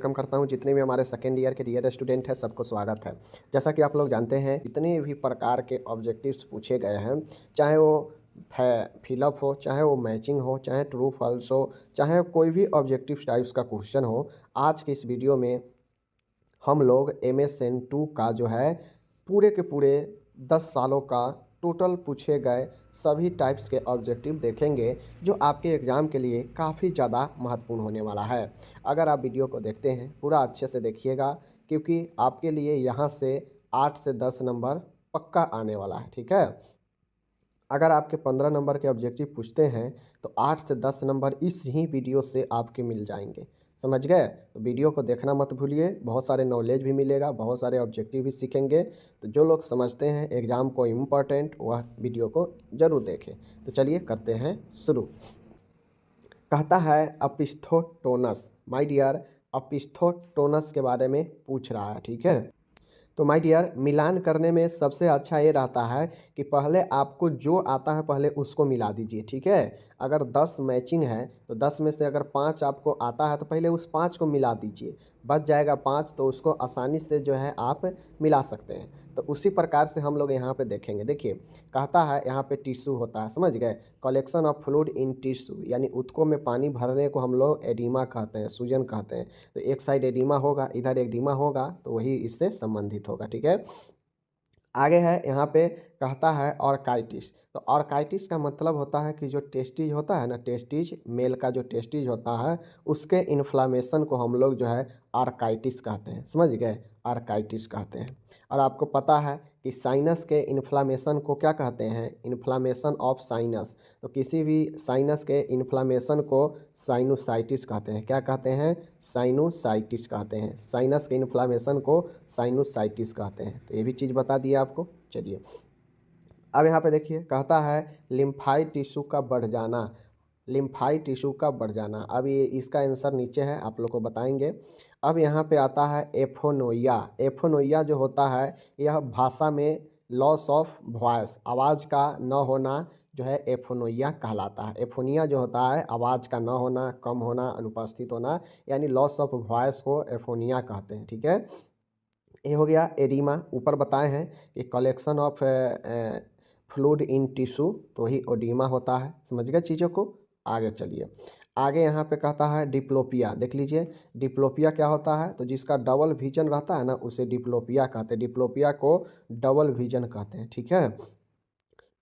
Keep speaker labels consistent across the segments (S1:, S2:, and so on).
S1: Welcome करता हूं। जितने भी हमारे सेकेंड ईयर के डियर स्टूडेंट हैं सबको स्वागत है। जैसा कि आप लोग जानते हैं जितने भी प्रकार के ऑब्जेक्टिव्स पूछे गए हैं, चाहे वो फिलअप हो, चाहे वो मैचिंग हो, चाहे ट्रू फॉल्स हो, चाहे कोई भी ऑब्जेक्टिव टाइप्स का क्वेश्चन हो, आज के इस वीडियो में हम लोग MSN2 का जो है पूरे के पूरे 10 सालों का टोटल पूछे गए सभी टाइप्स के ऑब्जेक्टिव देखेंगे, जो आपके एग्ज़ाम के लिए काफ़ी ज़्यादा महत्वपूर्ण होने वाला है। अगर आप वीडियो को देखते हैं पूरा अच्छे से देखिएगा, क्योंकि आपके लिए यहाँ से 8 से 10 नंबर पक्का आने वाला है। ठीक है, अगर आपके 15 नंबर के ऑब्जेक्टिव पूछते हैं तो 8 से 10 नंबर इस ही वीडियो से आपके मिल जाएंगे। समझ गए? तो वीडियो को देखना मत भूलिए, बहुत सारे नॉलेज भी मिलेगा, बहुत सारे ऑब्जेक्टिव भी सीखेंगे। तो जो लोग समझते हैं एग्ज़ाम को इम्पोर्टेंट, वह वीडियो को ज़रूर देखें। तो चलिए करते हैं शुरू। कहता है अपिस्थोटोनस, माय डियर, अपिस्थोटोनस के बारे में पूछ रहा है। ठीक है, तो माय डियर, मिलान करने में सबसे अच्छा ये रहता है कि पहले आपको जो आता है पहले उसको मिला दीजिए। ठीक है, अगर 10 मैचिंग है तो 10 में से अगर 5 आपको आता है तो पहले उस 5 को मिला दीजिए, बच जाएगा 5, तो उसको आसानी से जो है आप मिला सकते हैं। तो उसी प्रकार से हम लोग यहाँ पे देखेंगे। देखिए, कहता है यहाँ पे टिश्यू होता है, समझ गए? Collection of fluid in tissue, यानी ऊतकों में पानी भरने को हम लोग एडिमा कहते हैं, सूजन कहते हैं। तो एक साइड एडिमा होगा, इधर एडिमा होगा, तो वही इससे संबंधित होगा। ठीक है, आगे है यहाँ पे कहता है ऑर्काइटिस। तो ऑर्काइटिस का मतलब होता है कि जो टेस्टिज होता है ना, टेस्टिज, मेल का जो टेस्टिज होता है उसके इन्फ्लामेशन को हम लोग जो है ऑर्काइटिस कहते हैं। समझ गए? ऑर्काइटिस कहते हैं। और आपको पता है कि साइनस के इन्फ्लामेशन को क्या कहते हैं? Inflammation of sinus. तो किसी भी साइनस के इन्फ्लामेशन को साइनोसाइटिस कहते हैं। क्या कहते हैं? साइनोसाइटिस कहते हैं। साइनस के इन्फ्लामेशन को साइनोसाइटिस कहते हैं। तो ये भी चीज़ बता दिया आपको। चलिए, अब यहाँ पे देखिए, कहता है लिम्फाइड टिश्यू का बढ़ जाना। लिम्फाइड टिश्यू का बढ़ जाना, अब ये इसका आंसर नीचे है, आप लोग को बताएंगे। अब यहाँ पे आता है एफोनोइया। एफोनोइया जो होता है यह भाषा में लॉस ऑफ वॉइस, आवाज़ का न होना जो है एफोनोइया कहलाता है। एफोनिया जो होता है आवाज़ का न होना, कम होना, अनुपस्थित होना, यानी लॉस ऑफ वॉइस को एफोनिया कहते हैं। ठीक है, ये हो गया एडिमा। ऊपर बताए हैं कि collection of fluid in tissue, तो ही ओडीमा होता है। समझ गए चीज़ों को? आगे चलिए, आगे यहाँ पे कहता है डिप्लोपिया। देख लीजिए, डिप्लोपिया क्या होता है? तो जिसका डबल विजन रहता है ना उसे डिप्लोपिया कहते हैं। डिप्लोपिया को डबल विजन कहते हैं। ठीक है,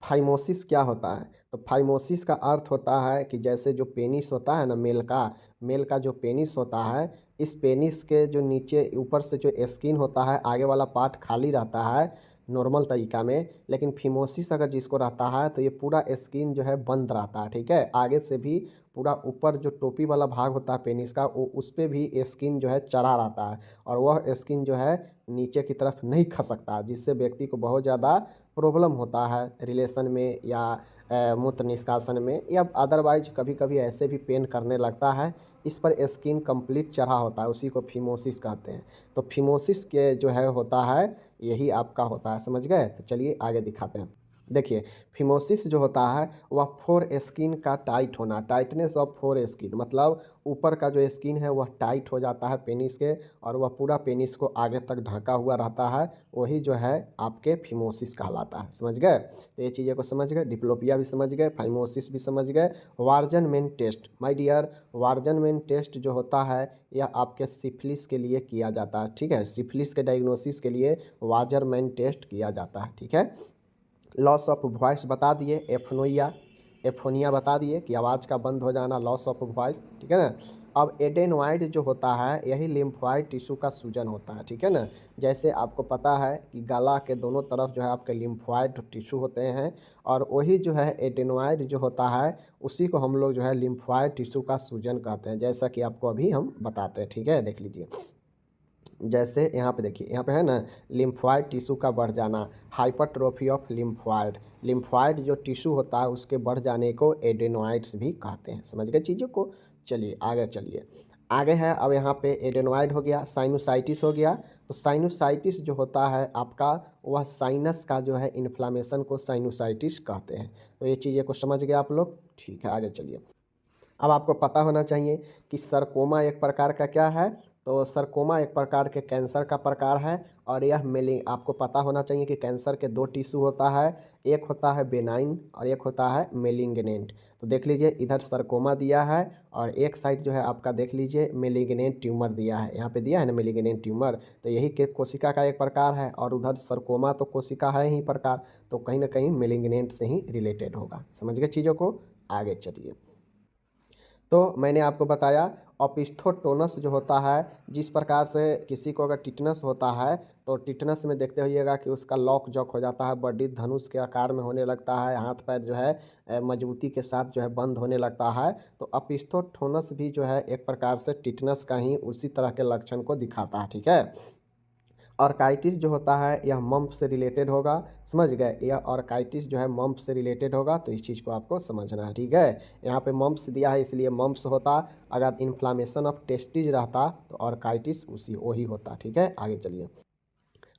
S1: फाइमोसिस क्या होता है? तो फाइमोसिस का अर्थ होता है कि जैसे जो पेनिस होता है ना, मेल का जो पेनिस होता है, इस पेनिस के जो नीचे ऊपर से जो स्किन होता है, आगे वाला पार्ट खाली रहता है नॉर्मल तरीका में, लेकिन फिमोसिस अगर जिसको रहता है तो ये पूरा स्किन जो है बंद रहता है। ठीक है, आगे से भी पूरा ऊपर जो टोपी वाला भाग होता है पेनिस का, वो उस पर भी स्किन जो है चढ़ा रहता है, और वह स्किन जो है नीचे की तरफ नहीं खसकता, जिससे व्यक्ति को बहुत ज़्यादा प्रॉब्लम होता है रिलेशन में या मूत्र निष्कासन में, या अदरवाइज कभी कभी ऐसे भी पेन करने लगता है। इस पर स्किन कंप्लीट चढ़ा होता है, उसी को फिमोसिस कहते हैं। तो फिमोसिस के जो है होता है, यही आपका होता है। समझ गए? तो चलिए आगे दिखाते हैं। देखिए, फिमोसिस जो होता है वह फोर स्किन का टाइट होना, टाइटनेस ऑफ फोर स्किन, मतलब ऊपर का जो स्किन है वह टाइट हो जाता है पेनिस के, और वह पूरा पेनिस को आगे तक ढका हुआ रहता है, वही जो है आपके फिमोसिस कहलाता है। समझ गए? तो ये चीज़ें को समझ गए, डिप्लोपिया भी समझ गए, फाइमोसिस भी समझ गए। वार्जनमेन टेस्ट, माय डियर, वार्जनमेन टेस्ट जो होता है यह आपके सिफिलिस के लिए किया जाता है। ठीक है, सिफिलिस के डायग्नोसिस के लिए वार्जनमेन टेस्ट किया जाता है। ठीक है, लॉस ऑफ वॉइस बता दिए, एफोनिया बता दिए कि आवाज़ का बंद हो जाना, लॉस ऑफ वॉइस। ठीक है ना। अब एडेनोइड जो होता है यही लिम्फोइड टिश्यू का सूजन होता है। ठीक है ना, जैसे आपको पता है कि गला के दोनों तरफ जो है आपके लिम्फोइड टिश्यू होते हैं, और वही जो है एडेनोइड जो होता है उसी को हम लोग जो है लिम्फोइड टिश्यू का सूजन कहते हैं, जैसा कि आपको अभी हम बताते हैं। ठीक है, देख लीजिए, जैसे यहाँ पे देखिए, यहाँ पे है ना लिम्फोइड टिश्यू का बढ़ जाना, हाइपरट्रोफी ऑफ लिम्फोइड। लिम्फोइड जो टिश्यू होता है उसके बढ़ जाने को एडेनोइड्स भी कहते हैं। समझ गए चीज़ों को? चलिए आगे चलिए, आगे है अब यहाँ पे एडेनोइड हो गया, साइनोसाइटिस हो गया। तो साइनोसाइटिस जो होता है आपका, वह साइनस का जो है इन्फ्लामेशन को साइनोसाइटिस कहते हैं। तो ये चीज़ें को समझ गए आप लोग? ठीक है, आगे चलिए। अब आपको पता होना चाहिए कि सरकोमा एक प्रकार का क्या है? तो सरकोमा एक प्रकार के कैंसर का प्रकार है और यह आपको पता होना चाहिए कि कैंसर के दो टिश्यू होता है, एक होता है बेनाइन और एक होता है मेलिग्नेंट। तो देख लीजिए इधर सरकोमा दिया है और एक साइड जो है आपका देख लीजिए मेलिग्नेंट ट्यूमर दिया है, यहाँ पे दिया है ना मेलिग्नेंट ट्यूमर, तो यही के कोशिका का एक प्रकार है और उधर सरकोमा तो कोशिका है ही प्रकार, तो कहीं ना कहीं मेलिग्नेंट से ही रिलेटेड होगा। समझ गए चीज़ों को, आगे चलिए। तो मैंने आपको बताया ओपिस्थोटोनस जो होता है, जिस प्रकार से किसी को अगर टिटनस होता है तो टिटनस में देखते होइएगा कि उसका लॉक जॉक हो जाता है, बॉडी धनुष के आकार में होने लगता है, हाथ पैर जो है मजबूती के साथ जो है बंद होने लगता है। तो ओपिस्थोटोनस भी जो है एक प्रकार से टिटनस का ही उसी तरह के लक्षण को दिखाता है, ठीक है। ऑर्काइटिस जो होता है यह मम्प से रिलेटेड होगा, समझ गए, यह ऑर्काइटिस जो है मम्प से रिलेटेड होगा, तो इस चीज़ को आपको समझना है, ठीक है। यहाँ पे मम्प्स दिया है इसलिए मम्प्स होता, अगर इन्फ्लामेशन ऑफ टेस्टिज रहता तो ऑर्काइटिस उसी वही होता, ठीक है। आगे चलिए।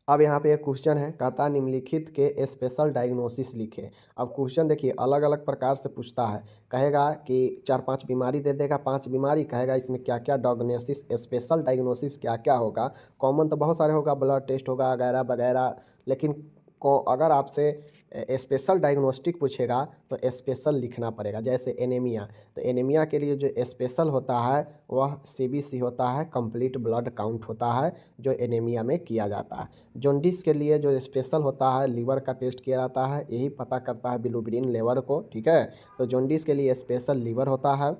S1: अब यहाँ पे एक क्वेश्चन है, कहता निम्नलिखित के स्पेशल डायग्नोसिस लिखे। अब क्वेश्चन देखिए अलग अलग प्रकार से पूछता है, कहेगा कि 4-5 बीमारी दे देगा, 5 बीमारी कहेगा इसमें क्या क्या डायग्नोसिस, स्पेशल डायग्नोसिस क्या क्या होगा। कॉमन तो बहुत सारे होगा, ब्लड टेस्ट होगा वगैरह वगैरह, लेकिन को अगर आपसे स्पेशल डायग्नोस्टिक पूछेगा तो स्पेशल लिखना पड़ेगा। जैसे एनीमिया, तो एनीमिया के लिए जो स्पेशल होता है वह सीबीसी होता है, कंप्लीट ब्लड काउंट होता है, जो एनीमिया में किया जाता है। जॉन्डिस के लिए जो स्पेशल होता है लिवर का टेस्ट किया जाता है, यही पता करता है बिलिरुबिन लेवल को, ठीक है। तो जॉन्डिस के लिए स्पेशल लिवर होता है।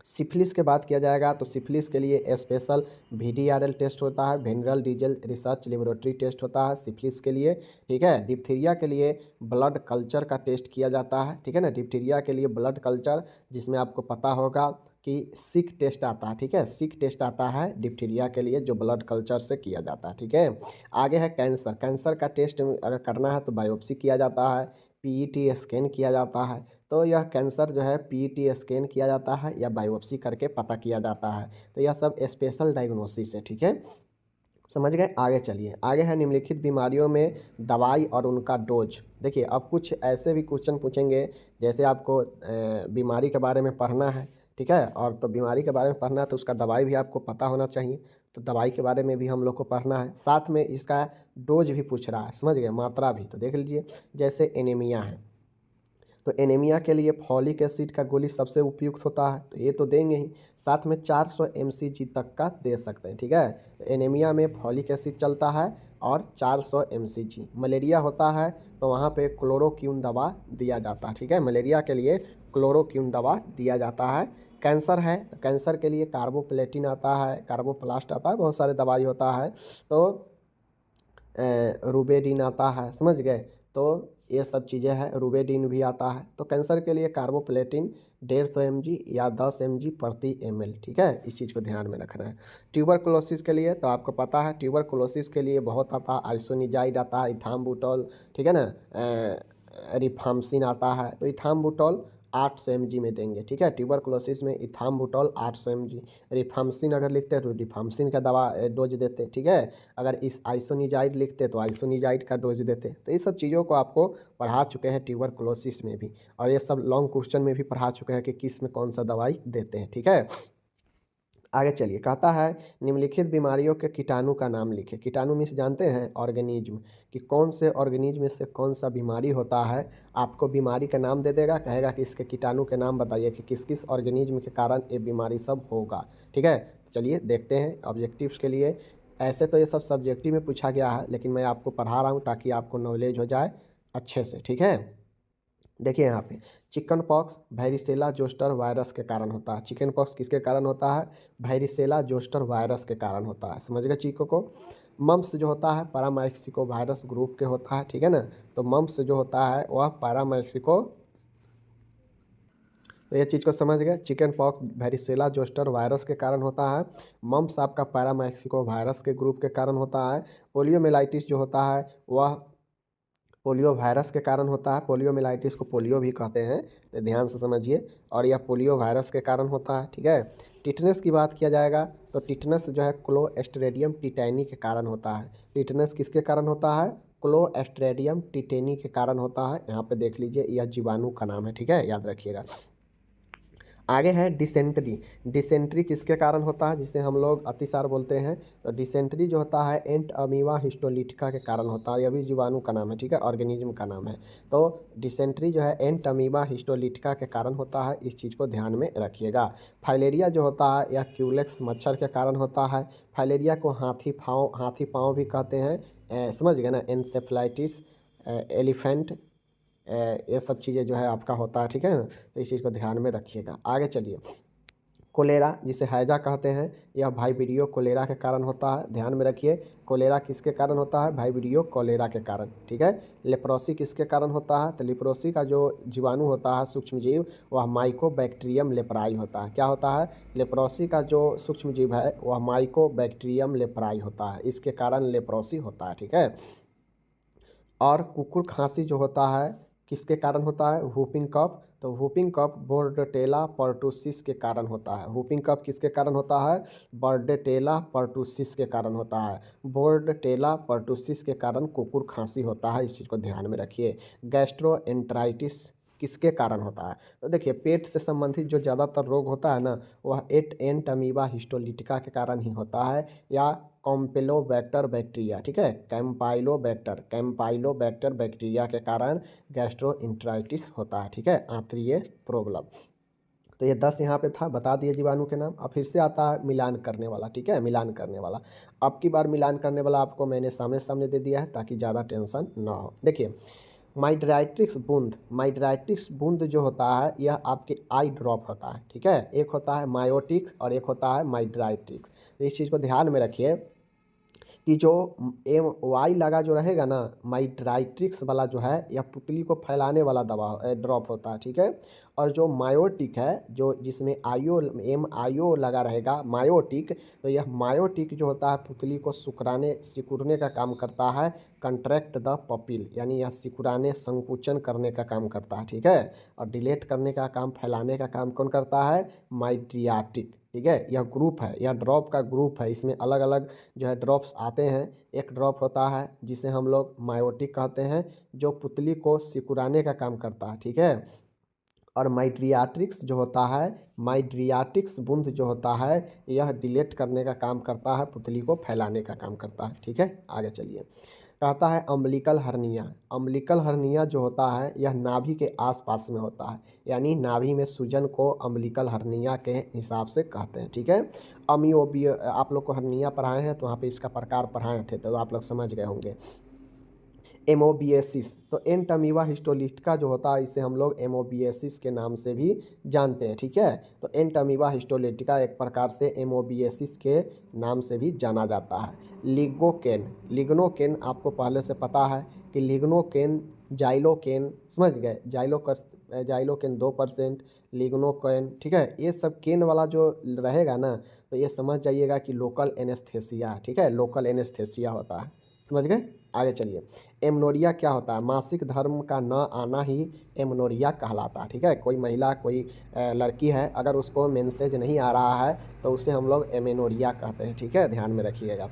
S1: सिफिलिस के बात किया जाएगा तो सिफिलिस के लिए स्पेशल VDRL टेस्ट होता है, venereal diesel research laboratory test होता है सिफिलिस के लिए, ठीक है। डिप्थीरिया के लिए ब्लड कल्चर का टेस्ट किया जाता है, ठीक है ना, डिप्थीरिया के लिए ब्लड कल्चर, जिसमें आपको पता होगा कि सिक टेस्ट आता है, ठीक है, सिक टेस्ट आता है डिप्थीरिया के लिए जो ब्लड कल्चर से किया जाता है, ठीक है। आगे है कैंसर, कैंसर का टेस्ट अगर करना है तो बायोप्सी किया जाता है, PET स्कैन किया जाता है। तो यह कैंसर जो है PET स्कैन किया जाता है या बायोप्सी करके पता किया जाता है, तो यह सब स्पेशल डायग्नोसिस है, ठीक है। समझ गए, आगे चलिए। आगे है निम्नलिखित बीमारियों में दवाई और उनका डोज। देखिए अब कुछ ऐसे भी क्वेश्चन पूछेंगे, जैसे आपको बीमारी के बारे में पढ़ना है, ठीक है, और तो बीमारी के बारे में पढ़ना है तो उसका दवाई भी आपको पता होना चाहिए, तो दवाई के बारे में भी हम लोग को पढ़ना है, साथ में इसका डोज भी पूछ रहा है, समझ गए, मात्रा भी। तो देख लीजिए जैसे एनीमिया है, तो एनीमिया के लिए फॉलिक एसिड का गोली सबसे उपयुक्त होता है, तो ये तो देंगे ही, साथ में 400 mcg तक का दे सकते हैं, ठीक है। तो एनीमिया में फॉलिक एसिड चलता है और 400 mcg। मलेरिया होता है तो वहाँ पे क्लोरोक्विन दवा दिया जाता है, ठीक है, मलेरिया के लिए क्लोरोक्विन दवा दिया जाता है। कैंसर है तो कैंसर के लिए कार्बोप्लेटिन आता है, कार्बोप्लास्ट आता है, बहुत सारे दवाई होता है, तो रूबेडिन आता है, समझ गए, तो ये सब चीज़ें हैं, रूबेडिन भी आता है। तो कैंसर के लिए कार्बोप्लेटिन 150 mg या 10 mg प्रति ml, ठीक है, इस चीज़ को ध्यान में रखना है। ट्यूबरकुलोसिस के लिए तो आपको पता है, ट्यूबरकुलोसिस के लिए बहुत आता है, आइसोनिजाइड आता है, इथाम्बुटोल, ठीक है ना, रिफाम्सिन आता है, तो इथाम्बुटोल 800 mg में देंगे, ठीक है। ट्यूबरकुलोसिस में इथाम्बुटोल 800 mg, रिफाम्सिन अगर लिखते हैं तो रिफाम्सिन का दवा डोज देते, ठीक है। अगर इस आइसोनिजाइड लिखते तो आइसोनिजाइड का डोज देते। तो ये सब चीज़ों को आपको पढ़ा चुके हैं ट्यूबरकुलोसिस में भी, और ये सब लॉन्ग क्वेश्चन में भी पढ़ा चुके हैं कि किस में कौन सा दवाई देते हैं, ठीक है। आगे चलिए, कहता है निम्नलिखित बीमारियों के कीटाणु का नाम लिखे। कीटाणु मीन्स जानते हैं ऑर्गेनिज्म, कि कौन से ऑर्गेनिज्म से कौन सा बीमारी होता है, आपको बीमारी का नाम दे देगा, कहेगा कि इसके कीटाणु के नाम बताइए कि किस किस ऑर्गेनिज्म के कारण ये बीमारी सब होगा, ठीक है। चलिए देखते हैं ऑब्जेक्टिव्स के लिए। ऐसे तो ये सब सब्जेक्टिव में पूछा गया है, लेकिन मैं आपको पढ़ा रहा हूँ ताकि आपको नॉलेज हो जाए अच्छे से, ठीक है। देखिए यहाँ पे chicken pox varicella zoster virus के कारण होता है। चिकन पॉक्स किसके कारण होता है, वेरिसेला जोस्टर वायरस के कारण होता है, समझ गए चीज़ों को। मम्प्स जो होता है पैरामाइक्सिको वायरस ग्रुप के होता है, ठीक है ना, तो मम्प्स जो होता है वह पैरामाइक्सिको, तो ये चीज़ को समझ गए। Chicken pox varicella zoster virus के कारण होता है, मम्प्स आपका पैरामाइक्सिको वायरस के ग्रुप के कारण होता है। पोलियोमेलाइटिस जो होता है वह पोलियो वायरस के कारण होता है, पोलियोमिलाइटिस को पोलियो भी कहते हैं, तो ध्यान से समझिए, और यह पोलियो वायरस के कारण होता है, ठीक है। टिटनेस की बात किया जाएगा तो टिटनेस जो है क्लोस्ट्रेडियम टिटैनी के कारण होता है। टिटनेस किसके कारण होता है, क्लोस्ट्रेडियम टिटेनी के कारण होता है। यहाँ पे देख लीजिए यह जीवाणु का नाम है, ठीक है, याद रखिएगा। आगे है डिसेंट्री। डिसेंट्री किसके कारण होता है, जिसे हम लोग अतिसार बोलते हैं। तो डिसेंट्री जो होता है एंट अमीबा हिस्टोलिटिका के कारण होता है। यह भी जीवाणु का नाम है, ठीक है, ऑर्गेनिज्म का नाम है। तो डिसेंट्री जो है एंट अमीबा हिस्टोलिटिका के कारण होता है, इस चीज़ को ध्यान में रखिएगा। फाइलेरिया जो होता है यह क्यूलेक्स मच्छर के कारण होता है। फाइलेरिया को हाथी पाँव भी कहते हैं, समझ गए ना। एन्सेफ्लाइटिस, एलिफेंट, ये सब चीज़ें जो है आपका होता है, ठीक है ना। तो इस चीज़ को ध्यान में रखिएगा। आगे चलिए, कोलेरा जिसे हैजा कहते हैं, यह वाइब्रियो कोलेरा के कारण होता है। ध्यान में रखिए, कोलेरा किसके कारण होता है, वाइब्रियो कोलेरा के कारण, ठीक है। लेप्रोसी किसके कारण होता है, तो लेप्रोसी का जो जीवाणु होता है सूक्ष्मजीव, वह माइकोबैक्टीरियम लेप्राई होता है। क्या होता है, लेप्रोसी का जो सूक्ष्मजीव है वह माइकोबैक्टीरियम लेप्राई होता है, इसके कारण लेप्रोसी होता है, ठीक है। और कुकुर खांसी जो होता है किसके कारण होता है, वूपिंग कफ। तो वूपिंग कफ बोर्डेटेला पर्टुसिस के कारण होता है। वूपिंग कफ किसके कारण होता है, बोर्डेटेला पर्टुसिस के कारण होता है। बोर्डेटेला पर्टुसिस के कारण कुकुर खांसी होता है, इस चीज़ को ध्यान में रखिए। गैस्ट्रोएंटराइटिस किसके कारण होता है, तो देखिए पेट से संबंधित जो ज़्यादातर रोग होता है ना, वह एंट अमीबा हिस्टोलिटिका के कारण ही होता है, या कॉम्पेलोबैक्टर बैक्टीरिया, ठीक है, कैम्पाइलोबैक्टर बैक्टीरिया के कारण गैस्ट्रोइंटराइटिस होता है, ठीक है, आंतरीय प्रॉब्लम। तो ये 10 यहाँ पे था, बता दिए जीवाणु के नाम। अब फिर से आता है मिलान करने वाला, ठीक है, मिलान करने वाला। अब की बार मिलान करने वाला आपको मैंने सामने सामने दे दिया है ताकि ज़्यादा टेंशन ना हो। देखिए, माइड्राइटिक्स बूंद जो होता है यह आपके आई ड्रॉप होता है, ठीक है। एक होता है मायोटिक्स और एक होता है माइड्राइटिक्स। तो इस चीज़ को ध्यान में रखिए कि जो एम वाई लगा जो रहेगा ना, माइड्राइट्रिक्स वाला जो है यह पुतली को फैलाने वाला दवा ड्रॉप होता है, ठीक है। और जो मायोटिक है, जो जिसमें आईओ लगा रहेगा मायोटिक, तो यह मायोटिक जो होता है पुतली को सिकुड़ने का काम करता है। कंट्रैक्ट द पपिल, यानी यह सिकुड़ाने संकुचन करने का काम करता है, ठीक है। और डिलेट करने का काम, फैलाने का काम कौन करता है, माइड्रियाटिक, ठीक है। यह ग्रुप है, यह ड्रॉप का ग्रुप है, इसमें अलग अलग जो है ड्रॉप्स आते हैं। एक ड्रॉप होता है जिसे हम लोग मायोटिक कहते हैं, जो पुतली को सिकुड़ाने का काम करता है, ठीक है। और माइड्रियाटिक्स बूंद जो होता है यह डिलेट करने का काम करता है, पुतली को फैलाने का काम करता है, ठीक है। आगे चलिए, कहता है अम्बिलिकल हर्निया। अम्बिलिकल हर्निया जो होता है यह नाभि के आसपास में होता है, यानी नाभि में सूजन को अम्बिलिकल हर्निया के हिसाब से कहते हैं, ठीक है। आप लोग को हर्निया पढ़ाए हैं तो वहाँ पे इसका प्रकार पढ़ाए थे, तो आप लोग समझ गए होंगे। एमोबिएसिस, तो एंट अमीबा हिस्टोलिटिका जो होता है इसे हम लोग एमोबिएसिस के नाम से भी जानते हैं, ठीक है। तो एंट अमीबा हिस्टोलिटिका एक प्रकार से एमोबिएसिस के नाम से भी जाना जाता है। लिग्नोकेन आपको पहले से पता है कि लिग्नोकेन, जाइलोकेन, समझ गए, जाइलोकेन 2%, लिग्नोकेन, ठीक है। ये सब केन वाला जो रहेगा ना, तो ये समझ जाइएगा कि लोकल एनेस्थेसिया, ठीक है, लोकल एनेस्थेसिया होता है, समझ गए। आगे चलिए, एमनोरिया क्या होता है, मासिक धर्म का न आना ही एमनोरिया कहलाता है, ठीक है। कोई महिला, कोई लड़की है, अगर उसको मेंसेज नहीं आ रहा है तो उसे हम लोग एमेनोरिया कहते हैं, ठीक है, ध्यान में रखिएगा।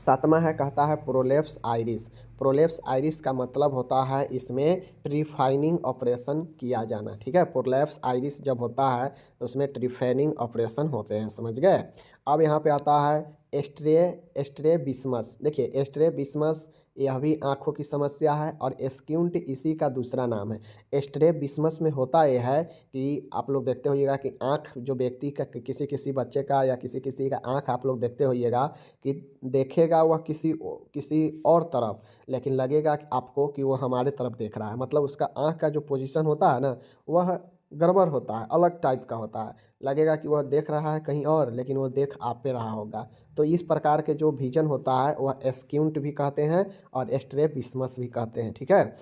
S1: 7वां है, कहता है प्रोलेप्स आइरिस। प्रोलेप्स आइरिस का मतलब होता है इसमें ट्रिफाइनिंग ऑपरेशन किया जाना, ठीक है। प्रोलेप्स आइरिस जब होता है तो उसमें ट्रिफाइनिंग ऑपरेशन होते हैं, समझ गए। अब यहाँ पे आता है एस्ट्रेबिस्मस। देखिए, एस्ट्रेबिस्मस यह भी आँखों की समस्या है और एस्क्यूंट इसी का दूसरा नाम है। एस्ट्रेबिस्मस में होता यह है कि आप लोग देखते होइएगा कि आँख जो व्यक्ति का, किसी किसी बच्चे का या किसी किसी का आँख आप लोग देखते होइएगा कि देखेगा वह किसी और तरफ, लेकिन लगेगा कि आपको कि वो हमारे तरफ देख रहा है। मतलब उसका आँख का जो पोजीशन होता है ना, वह गड़बड़ होता है, अलग टाइप का होता है। लगेगा कि वह देख रहा है कहीं और, लेकिन वो देख आप पे रहा होगा। तो इस प्रकार के जो विजन होता है वह एस्क्यूंट भी कहते हैं और एस्ट्रेबिस्मस भी कहते हैं, ठीक है।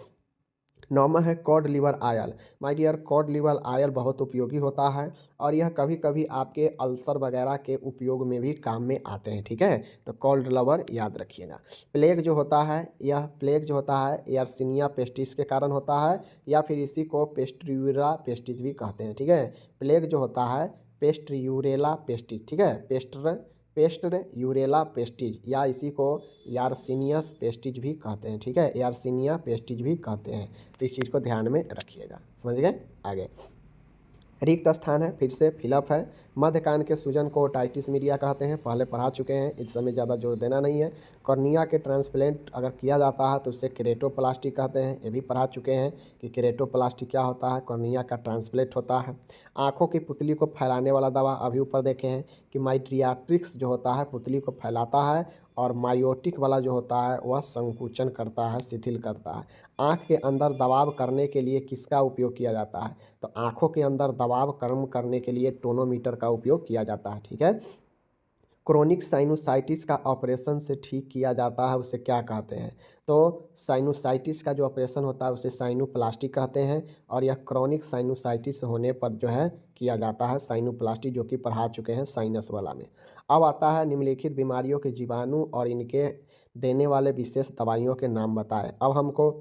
S1: 9वां है cod liver oil. My dear, cod liver oil बहुत उपयोगी होता है और यह कभी कभी आपके अल्सर वगैरह के उपयोग में भी काम में आते हैं, ठीक है। तो कॉड लिवर याद रखिएगा। प्लेग जो होता है एयरसिनिया पेस्टिस के कारण होता है, या फिर इसी को पेस्ट्रियूरा पेस्टिस भी कहते हैं, ठीक है। प्लेग जो होता है पेस्ट्रियूरेला पेस्टिस, ठीक है, पेस्टर यूरेला पेस्टिज, या इसी को यारसिनियस पेस्टिज भी कहते हैं, ठीक है, यारसिनिया पेस्टिज भी कहते हैं। तो इस चीज़ को ध्यान में रखिएगा, समझ गए। आगे रिक्त स्थान है, फिर से फिलअप है। मध्य कान के सूजन को ओटाइटिस मीडिया कहते हैं, पहले पढ़ा चुके हैं, इस समय ज़्यादा जोर देना नहीं है। कॉर्निया के ट्रांसप्लांट अगर किया जाता है तो उसे केरेटोप्लास्टी कहते हैं, ये भी पढ़ा चुके हैं कि केरेटोप्लास्टी क्या होता है, कॉर्निया का ट्रांसप्लांट होता है। आँखों की पुतली को फैलाने वाला दवा अभी ऊपर देखे हैं कि माइड्रियाट्रिक्स जो होता है पुतली को फैलाता है, और मायोटिक वाला जो होता है वह संकुचन करता है, शिथिल करता है। आँख के अंदर दबाव करने के लिए किसका उपयोग किया जाता है, तो आँखों के अंदर दबाव कम करने के लिए टोनोमीटर का उपयोग किया जाता है। ठीक है। क्रोनिक साइनोसाइटिस का ऑपरेशन से ठीक किया जाता है, उसे क्या कहते हैं, तो साइनोसाइटिस का जो ऑपरेशन होता है उसे साइनोप्लास्टी कहते हैं, और यह क्रोनिक साइनोसाइटिस होने पर जो है किया जाता है साइनोप्लास्टी, जो कि पढ़ा चुके हैं साइनस वाला में। अब आता है निम्नलिखित बीमारियों के जीवाणु और इनके देने वाले विशेष दवाइयों के नाम बताएं। अब हमको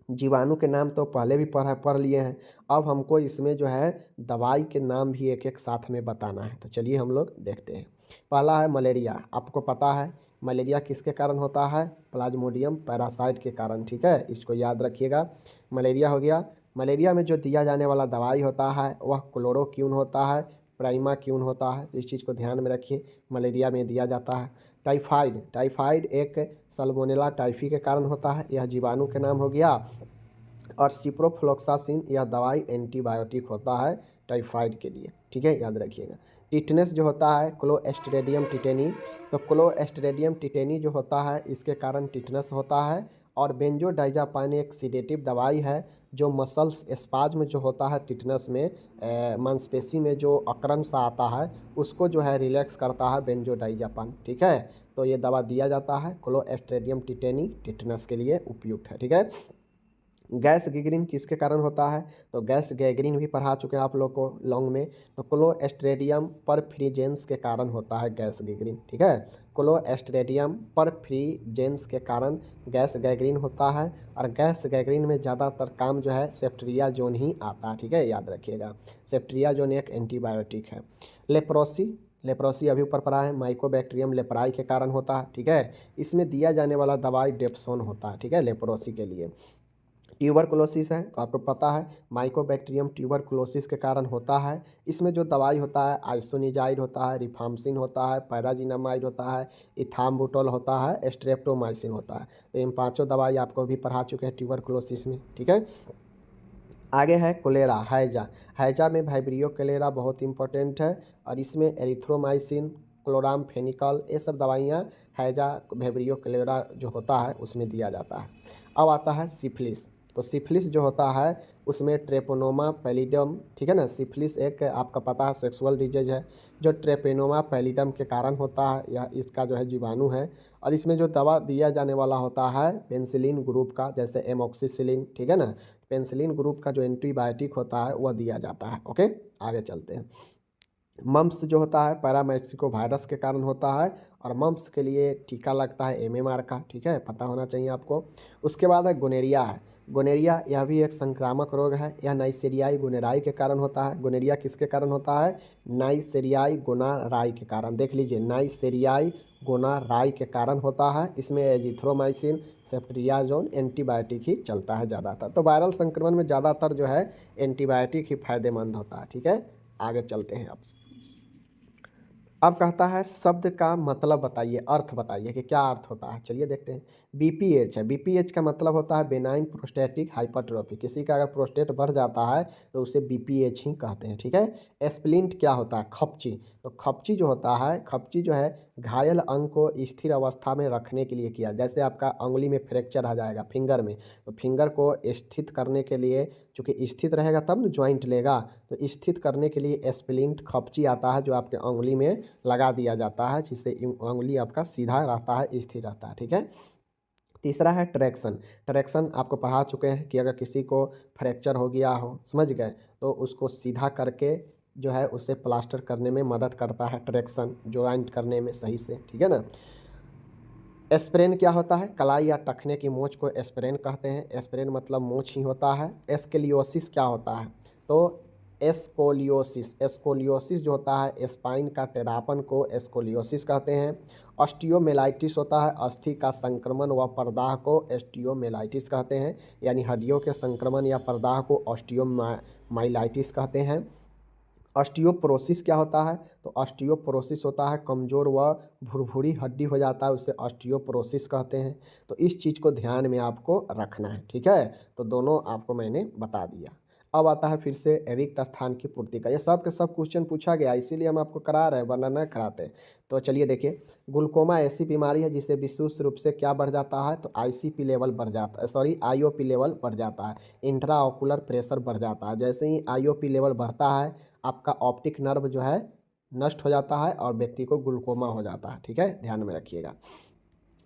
S1: जीवाणु के नाम तो पहले भी पढ़ लिए हैं, अब हमको इसमें जो है दवाई के नाम भी एक एक साथ में बताना है। तो चलिए हम लोग देखते हैं। पहला है मलेरिया। आपको पता है मलेरिया किसके कारण होता है, प्लाज्मोडियम पैरासाइट के कारण। ठीक है, इसको याद रखिएगा। मलेरिया हो गया। मलेरिया में जो दिया जाने वाला दवाई होता है वह क्लोरोक्यून होता है, प्राइमाक्यून होता है, तो इस चीज़ को ध्यान में रखिए, मलेरिया में दिया जाता है। टाइफाइड, टाइफाइड एक सल्मोनेला टाइफी के कारण होता है, यह जीवाणु के नाम हो गया। और सिप्रोफ्लोक्सासिन यह दवाई एंटीबायोटिक होता है टाइफाइड के लिए। ठीक है, याद रखिएगा। टिटनेस जो होता है क्लोस्ट्रिडियम टिटेनी, तो क्लोस्ट्रिडियम टिटेनी जो होता है इसके कारण टिटनेस होता है। और बेंजोडाइजापाइन एक सीडेटिव दवाई है जो मसल्स स्पाज्म जो होता है टिटनेस में, मांसपेशी में जो अकड़न सा आता है उसको जो है रिलैक्स करता है बेंजोडाइजापाइन। ठीक है, तो ये दवा दिया जाता है क्लोस्ट्रिडियम टिटेनी, टिटनेस के लिए उपयुक्त है। ठीक है। गैस गैंग्रीन किसके कारण होता है, तो गैस गैंग्रीन भी पढ़ा चुके हैं आप लोग को लॉन्ग में, तो क्लोस्ट्रिडियम परफ्रीजेंस के कारण होता है गैस गैंग्रीन। ठीक है, क्लोस्ट्रिडियम परफ्रीजेंस के कारण गैस गैंग्रीन होता है। और गैस गैंग्रीन में ज़्यादातर काम जो है सेफ्ट्रियाजोन ही आता है। ठीक है, याद रखिएगा, सेफ्ट्रियाजोन एक एंटीबायोटिक है। लेप्रोसी, लेप्रोसी अभी ऊपर पढ़ा है, माइकोबैक्टीरियम लेप्राई के कारण होता है। ठीक है, इसमें दिया जाने वाला दवाई डेप्सोन होता है। ठीक है, लेप्रोसी के लिए। ट्यूबरकुलोसिस है, तो आपको पता है माइकोबैक्टीरियम ट्यूबरकुलोसिस के कारण होता है। इसमें जो दवाई होता है आइसोनिजाइड होता है, रिफाम्सिन होता है, पैराजिनामाइड होता है, इथाम्बुटोल होता है, स्ट्रेप्टोमाइसिन होता है। तो इन पांचों दवाई आपको भी पढ़ा चुके हैं ट्यूबरकुलोसिस में। ठीक है, आगे है कोलेरा, हैजा। हैजा में वाइब्रियो कोलेरा बहुत इंपॉर्टेंट है, और इसमें एरिथ्रोमाइसिन, क्लोरामफेनिकल, ये सब दवाइयाँ हैजा वाइब्रियो कोलेरा जो होता है उसमें दिया जाता है। अब आता है सिफिलिस, तो सिफिलिस जो होता है उसमें ट्रेपोनोमा पैलिडम। ठीक है ना, सिफिलिस एक आपका पता है सेक्सुअल डिजीज है जो ट्रेपोनोमा पैलिडम के कारण होता है, यह इसका जो है जीवाणु है। और इसमें जो दवा दिया जाने वाला होता है पेंसिलिन ग्रुप का, जैसे एमोक्सिसिलिन। ठीक है ना, पेंसिलिन ग्रुप का जो एंटीबायोटिक होता है वह दिया जाता है। ओके, आगे चलते हैं। मम्प्स जो होता है पैरामैक्सिको वायरस के कारण होता है, और मम्प्स के लिए टीका लगता है एमएमआर का। ठीक है, पता होना चाहिए आपको। उसके बाद है गोनेरिया है। गोनेरिया यह भी एक संक्रामक रोग है, यह नाइसेरियाई गोनेराई के कारण होता है। गोनेरिया किसके कारण होता है, नाइसेरियाई गोनाराई के कारण। देख लीजिए, नाइसेरियाई गोनाराई के कारण होता है। इसमें एजिथ्रोमाइसिन, सेफ्ट्रियाजोन एंटीबायोटिक ही चलता है ज़्यादातर। तो वायरल संक्रमण में ज़्यादातर जो है एंटीबायोटिक ही फायदेमंद होता है। ठीक है, आगे चलते हैं। अब कहता है शब्द का मतलब बताइए, अर्थ बताइए कि क्या अर्थ होता है। चलिए देखते हैं। बीपीएच है, बीपीएच का मतलब होता है बेनाइन प्रोस्टेटिक हाइपरट्रोफी। किसी का अगर प्रोस्टेट बढ़ जाता है तो उसे बीपीएच ही कहते हैं। ठीक है। स्प्लिंट क्या होता है, खपची। तो खपची जो होता है, खपची जो है घायल अंग को स्थिर अवस्था में रखने के लिए किया, जैसे आपका उंगली में फ्रैक्चर आ जाएगा फिंगर में, तो फिंगर को स्थित करने के लिए, चूँकि स्थित रहेगा तब न ज्वाइंट लेगा, तो स्थित करने के लिए स्प्लिंट खपची आता है जो आपके उंगली में लगा दिया जाता है, जिससे उंगली आपका सीधा रहता है, स्थिर रहता है। ठीक है। तीसरा है ट्रैक्शन। ट्रैक्शन आपको पढ़ा चुके हैं कि अगर किसी को फ्रैक्चर हो गया हो, समझ गए, तो उसको सीधा करके जो है उसे प्लास्टर करने में मदद करता है ट्रैक्शन, जॉइंट करने में सही से। ठीक है ना। एस्प्रेन क्या होता है, कलाई या टखने की मोच को एस्प्रेन कहते हैं। एस्प्रेन मतलब मोच ही होता है। एस्केलियोसिस क्या होता है, तो एस्कोलियोसिस, एस्कोलियोसिस जो होता है स्पाइन का टेढ़ापन को एस्कोलियोसिस कहते हैं। ऑस्टियोमेलाइटिस होता है अस्थि का संक्रमण व प्रदाह को ऑस्टियोमेलाइटिस कहते हैं, यानी हड्डियों के संक्रमण या प्रदाह को ऑस्टियोमाइलाइटिस कहते हैं। ऑस्टियोपोरोसिस क्या होता है? तो ऑस्टियोपोरोसिस होता है कमज़ोर व भुरभुरी हड्डी हो जाता है, उसे ऑस्टियोपोरोसिस कहते हैं। तो इस चीज़ को ध्यान में आपको रखना है, ठीक है। तो दोनों आपको मैंने बता दिया। अब आता है फिर से रिक्त स्थान की पूर्ति का। ये सब के सब क्वेश्चन पूछा गया, इसीलिए हम आपको करा रहे हैं, वरना न कराते। तो चलिए देखिए, ग्लूकोमा ऐसी बीमारी है जिससे विशेष रूप से क्या बढ़ जाता है? तो आईसीपी लेवल बढ़ जाता है, सॉरी आईओपी लेवल बढ़ जाता है, इंट्रा ऑकुलर प्रेशर बढ़ जाता है। जैसे ही आईओपी लेवल बढ़ता है, आपका ऑप्टिक नर्व जो है नष्ट हो जाता है और व्यक्ति को ग्लूकोमा हो जाता है, ठीक है, ध्यान में रखिएगा।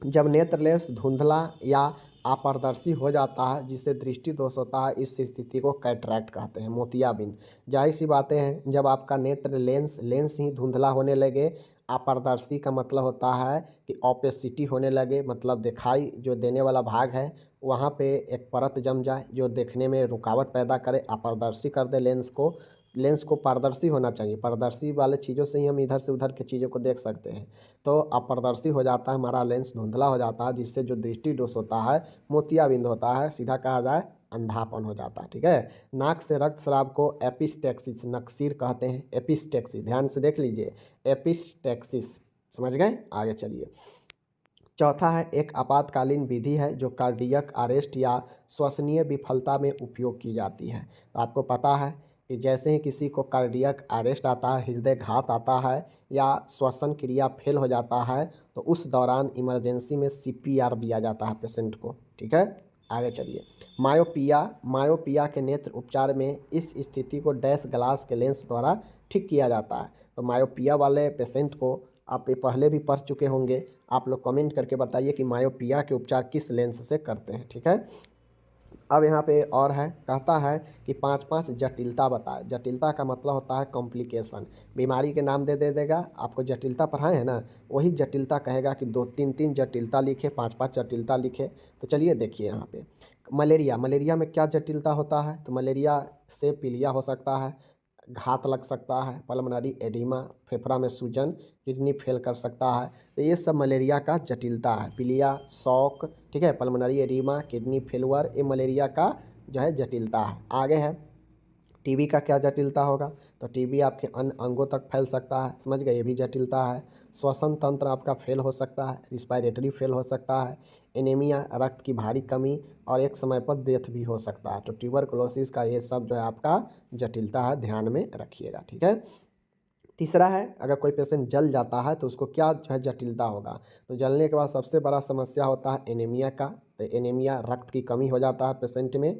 S1: जब नेत्र लेंस धुंधला या अपारदर्शी हो जाता है जिससे दृष्टि दोष होता है, इस स्थिति को कैटरैक्ट कहते हैं, मोतियाबिंद। जाहिर सी बातें हैं, जब आपका नेत्र लेंस ही धुंधला होने लगे, अपारदर्शी का मतलब होता है कि ऑपेसिटी होने लगे, मतलब दिखाई जो देने वाला भाग है वहाँ पे एक परत जम जाए जो देखने में रुकावट पैदा करे, अपारदर्शी कर दे लेंस को पारदर्शी होना चाहिए, पारदर्शी वाले चीज़ों से ही हम इधर से उधर की चीज़ों को देख सकते हैं। तो अपारदर्शी हो जाता है, हमारा लेंस धुंधला हो जाता है, जिससे जो दृष्टि दोष होता है, मोतियाबिंद होता है, सीधा कहा जाए अंधापन हो जाता है, ठीक है। नाक से रक्त स्राव को एपिस्टेक्सिस नक्सीर कहते हैं, एपिस्टेक्सिस, ध्यान से देख लीजिए, एपिस्टेक्सिस, समझ गए। आगे चलिए, चौथा है एक आपातकालीन विधि है जो कार्डियक अरेस्ट या श्वसनीय विफलता में उपयोग की जाती है। तो आपको पता है कि जैसे ही किसी को कार्डियक अरेस्ट आता है, हृदय घात आता है या श्वसन क्रिया फेल हो जाता है, तो उस दौरान इमरजेंसी में सीपीआर दिया जाता है पेशेंट को, ठीक है। आगे चलिए, मायोपिया के नेत्र उपचार में इस स्थिति को डैश ग्लास के लेंस द्वारा ठीक किया जाता है। तो मायोपिया वाले पेशेंट को आप ये पहले भी पढ़ चुके होंगे, आप लोग कमेंट करके बताइए कि मायोपिया के उपचार किस लेंस से करते हैं, ठीक है। अब यहाँ पे और है, कहता है कि 5 जटिलता बताए। जटिलता का मतलब होता है कॉम्प्लिकेशन, बीमारी के नाम दे देगा, आपको जटिलता पढ़ाए हैं ना, वही जटिलता कहेगा कि 2-3 जटिलता लिखे, 5 जटिलता लिखे। तो चलिए देखिए यहाँ पे, मलेरिया में क्या जटिलता होता है? तो मलेरिया से पीलिया हो सकता है, घात लग सकता है, पल्मोनरी एडिमा, फेफड़ा में सूजन, किडनी फेल कर सकता है। तो ये सब मलेरिया का जटिलता है, पीलिया, शॉक, ठीक है, पल्मोनरी एडिमा, किडनी फेलुअर, ये मलेरिया का जो है जटिलता है। आगे है, टीबी का क्या जटिलता होगा? तो टीबी आपके अन्य अंगों तक फैल सकता है, समझ गए, ये भी जटिलता है। श्वसन तंत्र आपका फेल हो सकता है, रिस्पायरेटरी फेल हो सकता है, एनीमिया, रक्त की भारी कमी, और एक समय पर डेथ भी हो सकता है। तो ट्यूबरकुलोसिस का ये सब जो है आपका जटिलता है, ध्यान में रखिएगा, ठीक है। तीसरा है, अगर कोई पेशेंट जल जाता है तो उसको क्या जो है जटिलता होगा? तो जलने के बाद सबसे बड़ा समस्या होता है एनीमिया का। तो एनीमिया, रक्त की कमी हो जाता है पेशेंट में,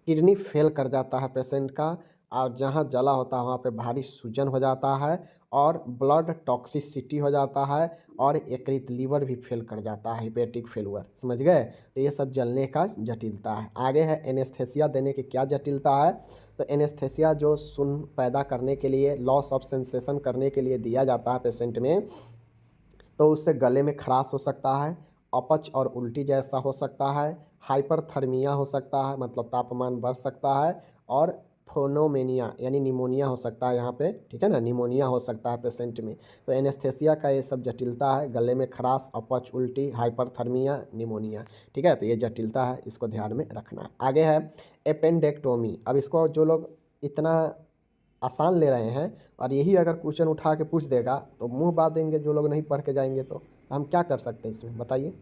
S1: किडनी फेल कर जाता है पेशेंट का, और जहाँ जला होता है वहाँ पे भारी सूजन हो जाता है, और ब्लड टॉक्सिसिटी हो जाता है, और एकरित लीवर भी फेल कर जाता है, हेपेटिक फेलुअर, समझ गए। तो ये सब जलने का जटिलता है। आगे है एनेस्थेसिया देने की क्या जटिलता है? तो एनेस्थेसिया जो सुन पैदा करने के लिए, लॉस ऑफ सेंसेशन करने के लिए दिया जाता है पेशेंट में, तो उससे गले में खराश हो सकता है, अपच और उल्टी जैसा हो सकता है, हाइपरथर्मिया हो सकता है, मतलब तापमान बढ़ सकता है, और फोनोमेनिया यानी निमोनिया हो सकता है यहाँ पे, ठीक है ना, निमोनिया हो सकता है पेशेंट में। तो एनेस्थेसिया का ये सब जटिलता है, गले में खराश, अपच, उल्टी, हाइपरथर्मिया, निमोनिया, ठीक है। तो ये जटिलता है, इसको ध्यान में रखना है। आगे है एपेंडेक्टोमी। अब इसको जो लोग इतना आसान ले रहे हैं, और यही अगर क्वेश्चन उठा के पूछ देगा तो मुंह बात देंगे, जो लोग नहीं पढ़ के जाएंगे। तो हम क्या कर सकते हैं इसमें, बताइए।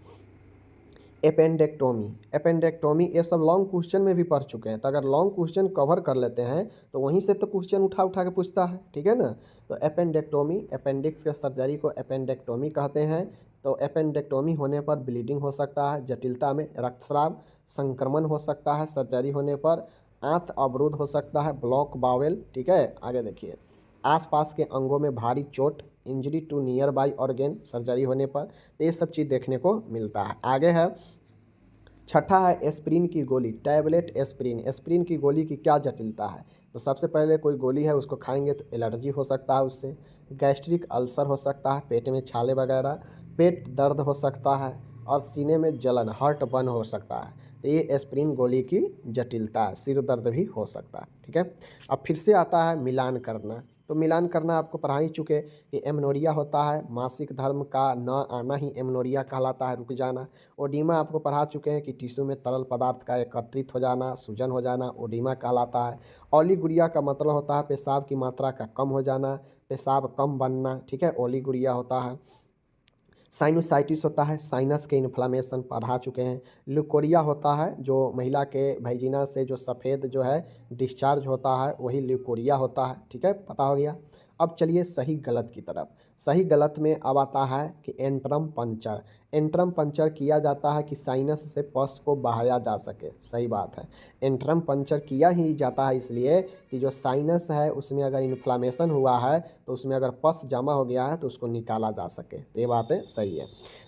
S1: एपेंडेक्टोमी ये सब लॉन्ग क्वेश्चन में भी पढ़ चुके हैं, तो अगर लॉन्ग क्वेश्चन कवर कर लेते हैं तो वहीं से तो क्वेश्चन उठा उठा के पूछता है, ठीक है ना। तो एपेंडेक्टोमी, अपेंडिक्स के सर्जरी को एपेंडेक्टोमी कहते हैं। तो एपेंडेक्टोमी होने पर ब्लीडिंग हो सकता है, जटिलता में रक्तस्राव, संक्रमण हो सकता है सर्जरी होने पर, आंत अवरुद्ध हो सकता है, ब्लॉक बावेल, ठीक है। आगे देखिए, आसपास के अंगों में भारी चोट, injury to nearby organ surgery होने पर, तो ये सब चीज़ देखने को मिलता है। आगे है, छठा है एस्प्रिन की गोली, टैबलेट एस्प्रिन। एस्प्रिन की गोली की क्या जटिलता है? तो सबसे पहले कोई गोली है उसको खाएंगे तो एलर्जी हो सकता है उससे, गैस्ट्रिक अल्सर हो सकता है, पेट में छाले वगैरह, पेट दर्द हो सकता है, और सीने में जलन, हार्ट बर्न हो सकता है। तो ये एस्प्रिन गोली की जटिलता है, सिर दर्द भी हो सकता है, ठीक है। अब फिर से आता है मिलान करना। तो मिलान करना आपको पढ़ा ही चुके कि एमनोरिया होता है मासिक धर्म का न आना ही एमनोरिया कहलाता है, रुक जाना। ओडीमा आपको पढ़ा चुके हैं कि टिश्यू में तरल पदार्थ का एकत्रित हो जाना, सूजन हो जाना ओडीमा कहलाता है। ओलीगुरिया का मतलब होता है पेशाब की मात्रा का कम हो जाना, पेशाब कम बनना, ठीक है, ओलीगुरिया होता है। साइनोसाइटिस होता है साइनस के इन्फ्लामेशन पढ़ा चुके हैं। ल्यूकोरिया होता है जो महिला के वैजिना से जो सफ़ेद जो है डिस्चार्ज होता है वही ल्यूकोरिया होता है, ठीक है, पता हो गया। अब चलिए सही गलत की तरफ। सही गलत में अब आता है कि एंट्रम पंचर। एंट्रम पंचर किया जाता है कि साइनस से पस को बहाया जा सके, सही बात है। एंट्रम पंचर किया ही जाता है इसलिए कि जो साइनस है उसमें अगर इन्फ्लामेशन हुआ है तो उसमें अगर पस जमा हो गया है तो उसको निकाला जा सके, तो ये बातें सही है।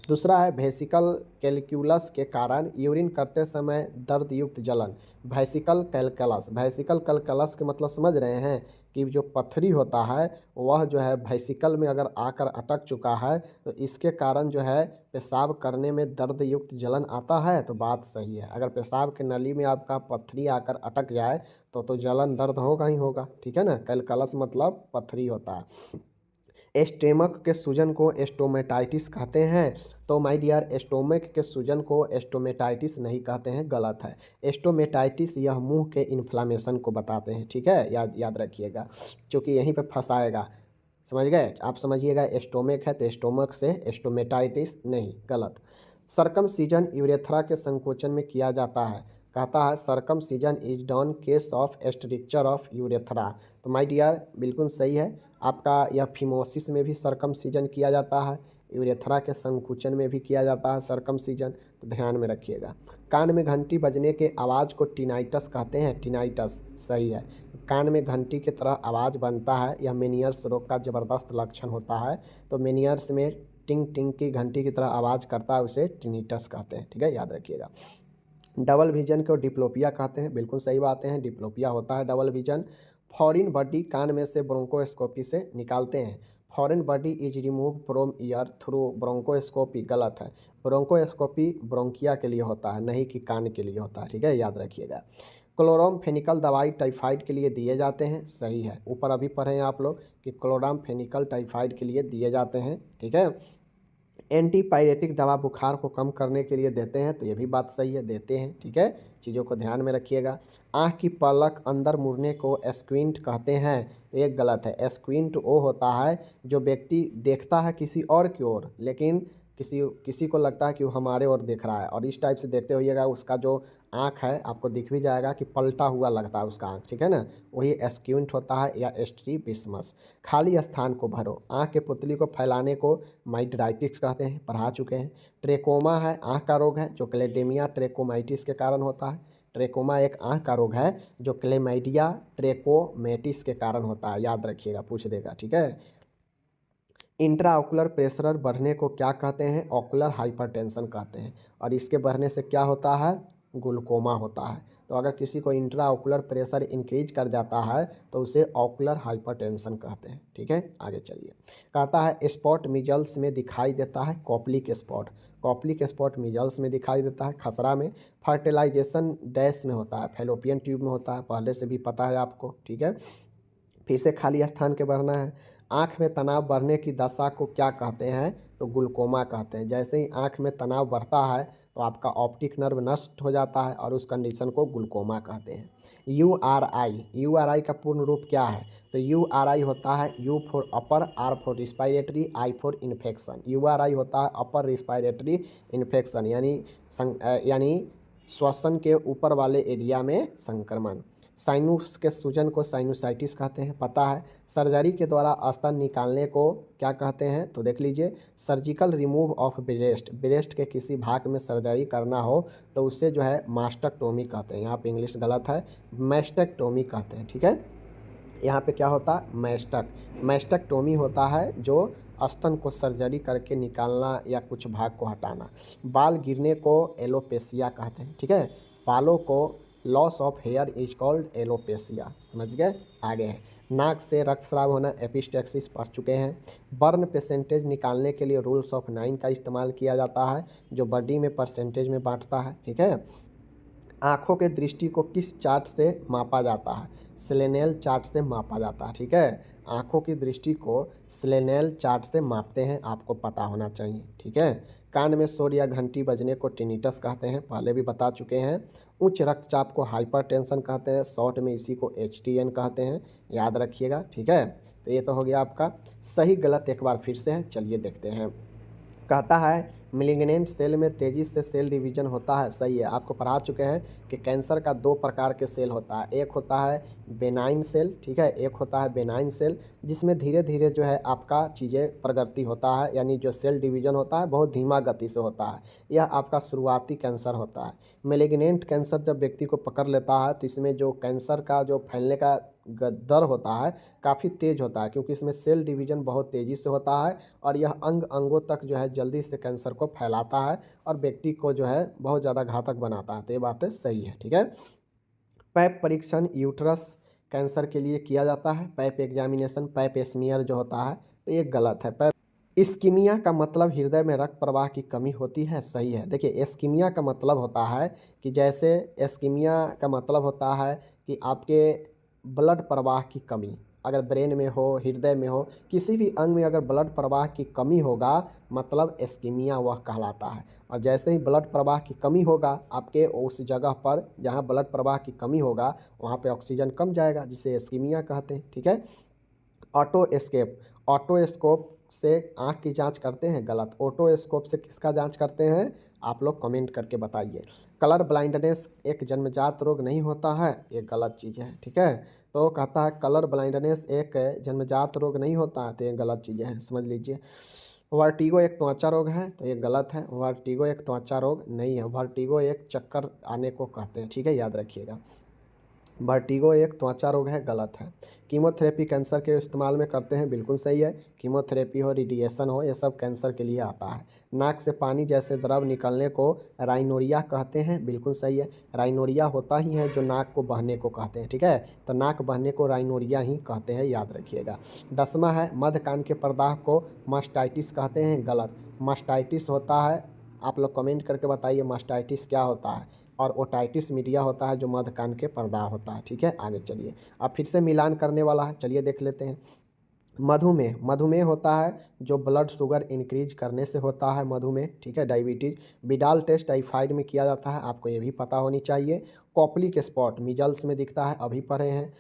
S1: दूसरा है वेसिकल कैलकुलस के कारण यूरिन करते समय दर्द युक्त जलन। वेसिकल कैलकुलस, वेसिकल कैलकुलस के मतलब समझ रहे हैं कि जो पथरी होता है वह जो है वेसिकल में अगर आकर अटक चुका है तो इसके कारण जो है पेशाब करने में दर्द युक्त जलन आता है, तो बात सही है। अगर पेशाब के नली में आपका पथरी आकर अटक जाए तो जलन दर्द होगा ही होगा, ठीक है ना। कैलकुलस मतलब पथरी होता है। एस्टोमक के सूजन को एस्टोमेटाइटिस कहते हैं, तो माय डियर एस्टोमक के सूजन को एस्टोमेटाइटिस नहीं कहते हैं, गलत है। एस्टोमेटाइटिस यह मुंह के इन्फ्लामेशन को बताते हैं, ठीक है, याद याद रखिएगा, क्योंकि यहीं पे फंसाएगा, समझ गए। आप समझिएगा एस्टोमक है तो एस्टोमक से एस्टोमेटाइटिस नहीं, गलत। सर्कमसीजन यूरेथ्रा के संकोचन में किया जाता है, कहता है circumcision is done case of stricture of urethra, तो माय डियर बिल्कुल सही है आपका। यह फिमोसिस में भी सर्कमसीजन किया जाता है, यूरेथ्रा के संकुचन में भी किया जाता है सर्कमसीजन, तो ध्यान में रखिएगा। कान में घंटी बजने के आवाज़ को टिनाइटस कहते हैं, टिनाइटस सही है। कान में घंटी की तरह आवाज़ बनता है, यह मेनियर्स रोग का ज़बरदस्त लक्षण होता है, तो मेनियर्स में टिंग टिंग की घंटी की तरह आवाज़ करता है उसे टिनिटस कहते हैं, ठीक है, याद रखिएगा। डबल विजन को डिप्लोपिया कहते हैं, बिल्कुल सही बातें हैं, डिप्लोपिया होता है डबल विजन। फॉरेन बॉडी कान में से ब्रोंकोस्कोपी से निकालते हैं, foreign body is remove from year through bronchoscopy, गलत है। ब्रोंकोस्कोपी ब्रोंकिया के लिए होता है, नहीं कि कान के लिए होता है, ठीक है, याद रखिएगा। क्लोरामफेनिकल दवाई टाइफाइड के लिए दिए जाते हैं, सही है। ऊपर अभी पढ़े हैं आप लोग कि क्लोरामफेनिकल टाइफाइड के लिए दिए जाते हैं, ठीक है। एंटीपायरेटिक दवा बुखार को कम करने के लिए देते हैं, तो ये भी बात सही है, देते हैं, ठीक है, चीज़ों को ध्यान में रखिएगा। आँख की पलक अंदर मुड़ने को एस्क्विंट कहते हैं, तो ये गलत है। एस्क्विंट वो होता है जो व्यक्ति देखता है किसी और की ओर लेकिन किसी किसी को लगता है कि वो हमारे ओर देख रहा है, और इस टाइप से देखते होइएगा उसका जो आँख है आपको दिख भी जाएगा कि पलटा हुआ लगता है उसका आँख, ठीक है ना, वही एस्क्विंट होता है या एस्ट्रीबिस्मस। खाली स्थान को भरो, आँख के पुतली को फैलाने को माइटराइटिस कहते हैं, पढ़ा चुके हैं। ट्रेकोमा है आँख का रोग है जो क्लेडेमिया ट्रेकोमाइटिस के कारण होता है। ट्रेकोमा एक आँख का रोग है जो क्लेमाइडिया ट्रेकोमेटिस के कारण होता है, याद रखिएगा, पूछ देगा, ठीक है। इंट्राओकुलर प्रेशर बढ़ने को क्या कहते हैं, ऑकुलर हाइपरटेंशन कहते हैं, और इसके बढ़ने से क्या होता है, ग्लूकोमा होता है। तो अगर किसी को इंट्राओकुलर प्रेशर इंक्रीज कर जाता है तो उसे ऑकुलर हाइपरटेंशन कहते हैं, ठीक है, आगे चलिए। कहता है स्पॉट मिजल्स में दिखाई देता है, Koplik spot, Koplik spot measles में दिखाई देता है, खसरा में। फर्टिलाइजेशन डैश में होता है, फैलोपियन ट्यूब में होता है, पहले से भी पता है आपको, ठीक है। फिर से खाली स्थान के बढ़ना है। आँख में तनाव बढ़ने की दशा को क्या कहते हैं, तो ग्लूकोमा कहते हैं। जैसे ही आँख में तनाव बढ़ता है तो आपका ऑप्टिक नर्व नष्ट हो जाता है और उस कंडीशन को ग्लूकोमा कहते हैं। यूआरआई का पूर्ण रूप क्या है, तो यूआरआई होता है U for upper, R for respiratory, I for infection. URI होता है अपर रिस्पायरेटरी इन्फेक्शन, यानी श्वसन के ऊपर वाले एरिया में संक्रमण। साइनस के सूजन को साइनोसाइटिस कहते हैं, पता है। सर्जरी के द्वारा स्तन निकालने को क्या कहते हैं, तो देख लीजिए, surgical remove of breast, breast के किसी भाग में सर्जरी करना हो तो उससे जो है मास्टेक्टोमी कहते हैं, यहाँ पे इंग्लिश गलत है, मैस्टेक्टोमी कहते हैं, ठीक है। यहाँ पे क्या होता है, मैस्टेक्टोमी होता है जो स्तन को सर्जरी करके निकालना या कुछ भाग को हटाना। बाल गिरने को एलोपेसिया कहते हैं, ठीक है, बालों को loss of here is called alopecia, समझ गए, आगे है। नाक से रक्तस्राव होना एपिस्टेक्सिस पढ़ चुके हैं। बर्न परसेंटेज निकालने के लिए रूल्स ऑफ 9 का इस्तेमाल किया जाता है जो बॉडी में परसेंटेज में बांटता है, ठीक है। आँखों के दृष्टि को किस चार्ट से मापा जाता है, सेलेनियल चार्ट से मापा जाता है, ठीक है। आँखों की दृष्टि को स्लेनेल चार्ट से मापते हैं, आपको पता होना चाहिए, ठीक है। कान में शोर या घंटी बजने को टिनिटस कहते हैं, पहले भी बता चुके हैं। उच्च रक्तचाप को हाइपरटेंशन कहते हैं, शॉर्ट में इसी को HTN कहते हैं, याद रखिएगा, ठीक है। तो ये तो हो गया आपका सही गलत, एक बार फिर से है, चलिए देखते हैं। कहता है मिलिग्नेंट सेल में तेज़ी से सेल डिवीजन होता है, सही है। आपको पढ़ा चुके हैं कि कैंसर का 2 प्रकार के सेल होता है, एक होता है बेनाइन सेल, ठीक है, एक होता है बेनाइन सेल, जिसमें धीरे धीरे जो है आपका चीज़ें प्रगति होता है, यानी जो सेल डिवीजन होता है बहुत धीमा गति से होता है, यह आपका शुरुआती कैंसर होता है। मेलिग्नेंट कैंसर जब व्यक्ति को पकड़ लेता है तो इसमें जो कैंसर का जो फैलने का दर होता है काफ़ी तेज़ होता है, क्योंकि इसमें सेल डिवीजन बहुत तेज़ी से होता है और यह अंगों तक जो है जल्दी से कैंसर को फैलाता है और व्यक्ति को जो है बहुत ज़्यादा घातक बनाता है। तो ये बातें सही है, ठीक है। पैप परीक्षण यूट्रस कैंसर के लिए किया जाता है, पैप एग्जामिनेशन, पैप स्मीयर जो होता है, तो ये गलत है। पैप इस्कीमिया का मतलब हृदय में रक्त प्रवाह की कमी होती है, सही है। देखिए इस्कीमिया का मतलब होता है कि जैसे इस्कीमिया का मतलब होता है कि आपके ब्लड प्रवाह की कमी, अगर ब्रेन में हो, हृदय में हो, किसी भी अंग में अगर ब्लड प्रवाह की कमी होगा मतलब इस्कीमिया वह कहलाता है। और जैसे ही ब्लड प्रवाह की कमी होगा आपके उस जगह पर जहाँ ब्लड प्रवाह की कमी होगा वहाँ पे ऑक्सीजन कम जाएगा, जिसे इस्कीमिया कहते हैं, ठीक है। ऑटोस्कोप से आँख की जांच करते हैं, गलत। ऑटोस्कोप से किसका जांच करते हैं, आप लोग कमेंट करके बताइए। कलर ब्लाइंडनेस एक जन्मजात रोग नहीं होता है, ये गलत चीज़ है, ठीक है। तो कहता है कलर ब्लाइंडनेस एक जन्मजात रोग नहीं होता है, तो ये गलत चीज़ें हैं, समझ लीजिए। वर्टिगो एक त्वचा रोग है, तो ये गलत है। वर्टिगो एक त्वचा रोग नहीं है, वर्टिगो एक चक्कर आने को कहते हैं, ठीक है, याद रखिएगा। वर्टिगो एक त्वचा रोग है, गलत है। कीमोथेरेपी कैंसर के इस्तेमाल में करते हैं, बिल्कुल सही है। कीमोथेरेपी हो, रेडिएशन हो, ये सब कैंसर के लिए आता है। नाक से पानी जैसे द्रव निकलने को राइनोरिया कहते हैं, बिल्कुल सही है। राइनोरिया होता ही है जो नाक को बहने को कहते हैं, ठीक है। तो नाक बहने को राइनोरिया ही कहते हैं, याद रखिएगा। 10वां है मध्य कान के प्रदाह को मास्टाइटिस कहते हैं, गलत। मास्टाइटिस होता है, आप लोग कमेंट करके बताइए मास्टाइटिस क्या होता है। और ओटाइटिस मीडिया होता है जो मध्य कान के पर्दा होता है, ठीक है। आगे चलिए, अब फिर से मिलान करने वाला है, चलिए देख लेते हैं। मधुमेह, मधुमेह होता है जो ब्लड शुगर इंक्रीज करने से होता है, मधुमेह, ठीक है। डायबिटीज, विडाल टेस्ट टाइफाइड में किया जाता है, आपको ये भी पता होनी चाहिए। कॉपलिक स्पॉट मिजल्स में दिखता है, अभी पढ़े हैं,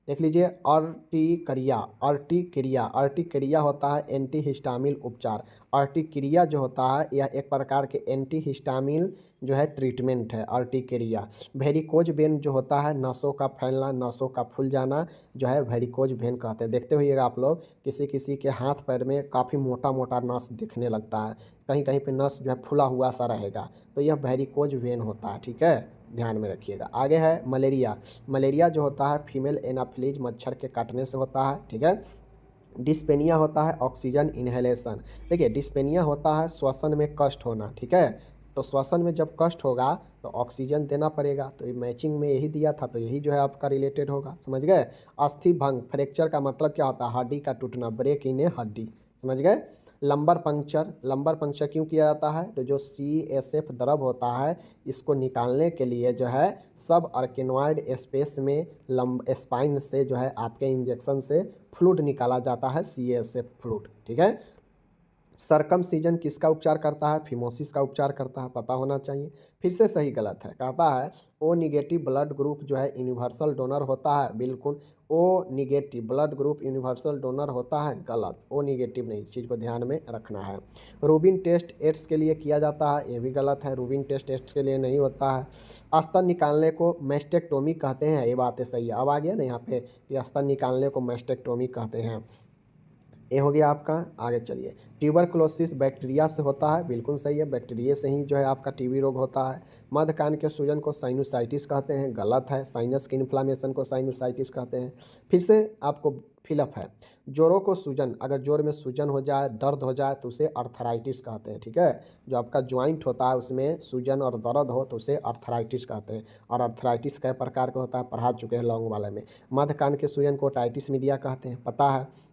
S1: देख लीजिए। अर्टिकरिया, अर्टिक्रिया, अर्टिक्रिया होता है एंटी हिस्टामिन उपचार। अर्टिक्रिया जो होता है यह एक प्रकार के एंटी हिस्टामिन जो है ट्रीटमेंट है, अर्टिक्रिया। वेरिकोज वेन जो होता है नसों का फैलना, नसों का फूल जाना जो है वेरिकोज वेन कहते हैं। देखते होइएगा आप लोग किसी किसी के हाथ पैर में काफ़ी मोटा मोटा नस दिखने लगता है, कहीं कहीं पे नस जो है फूला हुआ सा रहेगा, तो यह वेरिकोज वेन होता है, ठीक है, ध्यान में रखिएगा। आगे है मलेरिया, मलेरिया जो होता है फीमेल एनाफिलीज मच्छर के काटने से होता है, ठीक है। डिस्पेनिया होता है ऑक्सीजन इन्हेलेशन, देखिए डिस्पेनिया होता है श्वसन में कष्ट होना, ठीक है। तो श्वसन में जब कष्ट होगा तो ऑक्सीजन देना पड़ेगा, तो ये मैचिंग में यही दिया था, तो यही जो है आपका रिलेटेड होगा, समझ गए। अस्थि भंग, फ्रैक्चर का मतलब क्या होता है, हड्डी का टूटना, ब्रेक इन ए हड्डी, समझ गए। लंबर पंक्चर, लंबर पंक्चर क्यों किया जाता है, तो जो CSF द्रव होता है इसको निकालने के लिए जो है सब अर्किनॉइड स्पेस में स्पाइन से जो है आपके इंजेक्शन से फ्लूइड निकाला जाता है, CSF फ्लूइड, ठीक है। सरकमसीजन किसका उपचार करता है, फिमोसिस का उपचार करता है, पता होना चाहिए। फिर से सही गलत है, कहता है ओ निगेटिव ब्लड ग्रुप जो है यूनिवर्सल डोनर होता है, बिल्कुल O negative blood group universal donor होता है, गलत। ओ निगेटिव नहीं, इस चीज़ को ध्यान में रखना है। रूबिन टेस्ट एड्स के लिए किया जाता है, ये भी गलत है, रूबिन टेस्ट एड्स के लिए नहीं होता है। स्तन निकालने को मैस्टेक्टोमी कहते हैं, ये बातें सही है। अब आ गया ना यहाँ पे कि स्तन निकालने को मैस्टेक्टोमी कहते हैं, ये हो गया आपका। आगे चलिए, ट्यूबरकुलोसिस बैक्टीरिया से होता है, बिल्कुल सही है, बैक्टीरिया से ही जो है आपका टीबी रोग होता है। मध्य कान के सूजन को साइनोसाइटिस कहते हैं, गलत है। साइनस के इन्फ्लामेशन को साइनोसाइटिस कहते हैं। फिर से आपको फिलअप है, जोड़ों को सूजन, अगर जोड़ में सूजन हो जाए, दर्द हो जाए तो उसे अर्थराइटिस कहते हैं, ठीक है। जो आपका ज्वाइंट होता है उसमें सूजन और दर्द हो तो उसे अर्थराइटिस कहते हैं। और अर्थराइटिस कई प्रकार का होता है, पढ़ा चुके हैं लॉन्ग वाले में। मध्य कान के सूजन को ओटाइटिस मीडिया कहते हैं, पता है।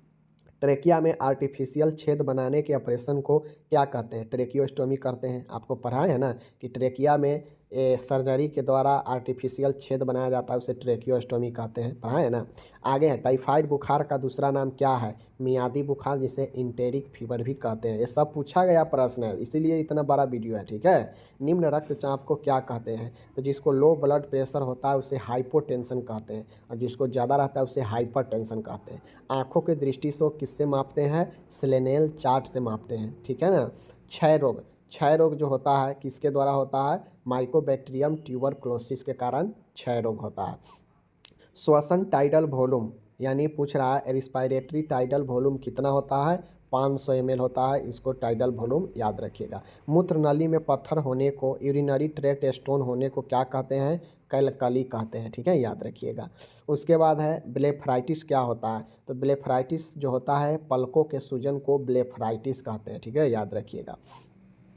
S1: ट्रेकिया में आर्टिफिशियल छेद बनाने के ऑपरेशन को क्या कहते हैं, ट्रेकियोस्टोमी करते हैं, आपको पढ़ा है ना कि ट्रेकिया में सर्जरी के द्वारा आर्टिफिशियल छेद बनाया जाता है, उसे ट्रेकियोस्टोमी कहते हैं, पढ़ा है ना। आगे है टाइफाइड बुखार का दूसरा नाम क्या है, मियादी बुखार, जिसे इंटेरिक फीवर भी कहते हैं। ये सब पूछा गया प्रश्न है, इसीलिए इतना बड़ा वीडियो है, ठीक है। निम्न रक्तचाप को क्या कहते हैं, तो जिसको लो ब्लड प्रेशर होता है उसे हाइपोटेंशन कहते हैं, और जिसको ज़्यादा रहता है उसे हाइपरटेंशन कहते हैं। आँखों की दृष्टि से किससे मापते हैं, स्लेनेल चार्ट से मापते हैं, ठीक है ना। क्षय रोग जो होता है किसके द्वारा होता है, माइकोबैक्टीरियम ट्यूबरक्लोसिस के कारण क्षय रोग होता है। श्वसन टाइडल वॉल्यूम, यानी पूछ रहा है रिस्पायरेटरी टाइडल वॉल्यूम कितना होता है, 500 ml होता है, इसको टाइडल वॉल्यूम याद रखिएगा। मूत्र नली में पत्थर होने को, यूरिनरी ट्रैक्ट स्टोन होने को क्या कहते हैं, कैलकली कहते हैं, ठीक है, याद रखिएगा। उसके बाद है ब्लेफराइटिस क्या होता है, तो ब्लेफराइटिस जो होता है पलकों के सूजन को ब्लेफराइटिस कहते हैं, ठीक है, याद रखिएगा।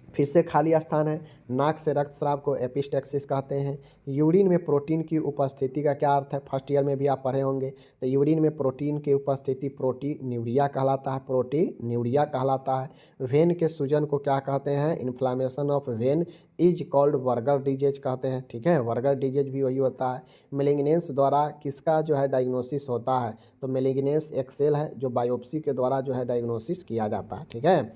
S1: फिर से खाली स्थान है, नाक से रक्तस्राव को एपिस्टेक्सिस कहते हैं। यूरिन में प्रोटीन की उपस्थिति का क्या अर्थ है, फर्स्ट ईयर में भी आप पढ़े होंगे। तो यूरिन में प्रोटीन की उपस्थिति प्रोटीन्यूरिया कहलाता है, प्रोटीन्यूरिया कहलाता है। वेन के सूजन को क्या कहते हैं, inflammation of when is called वर्गर डिजीज कहते हैं, ठीक है, वर्गर डिजीज भी वही होता है। मेलिग्नेंस द्वारा किसका जो है डायग्नोसिस होता है, तो मेलिग्नेंस एक सेल है जो बायोप्सी के द्वारा जो है डायग्नोसिस किया जाता है, ठीक है।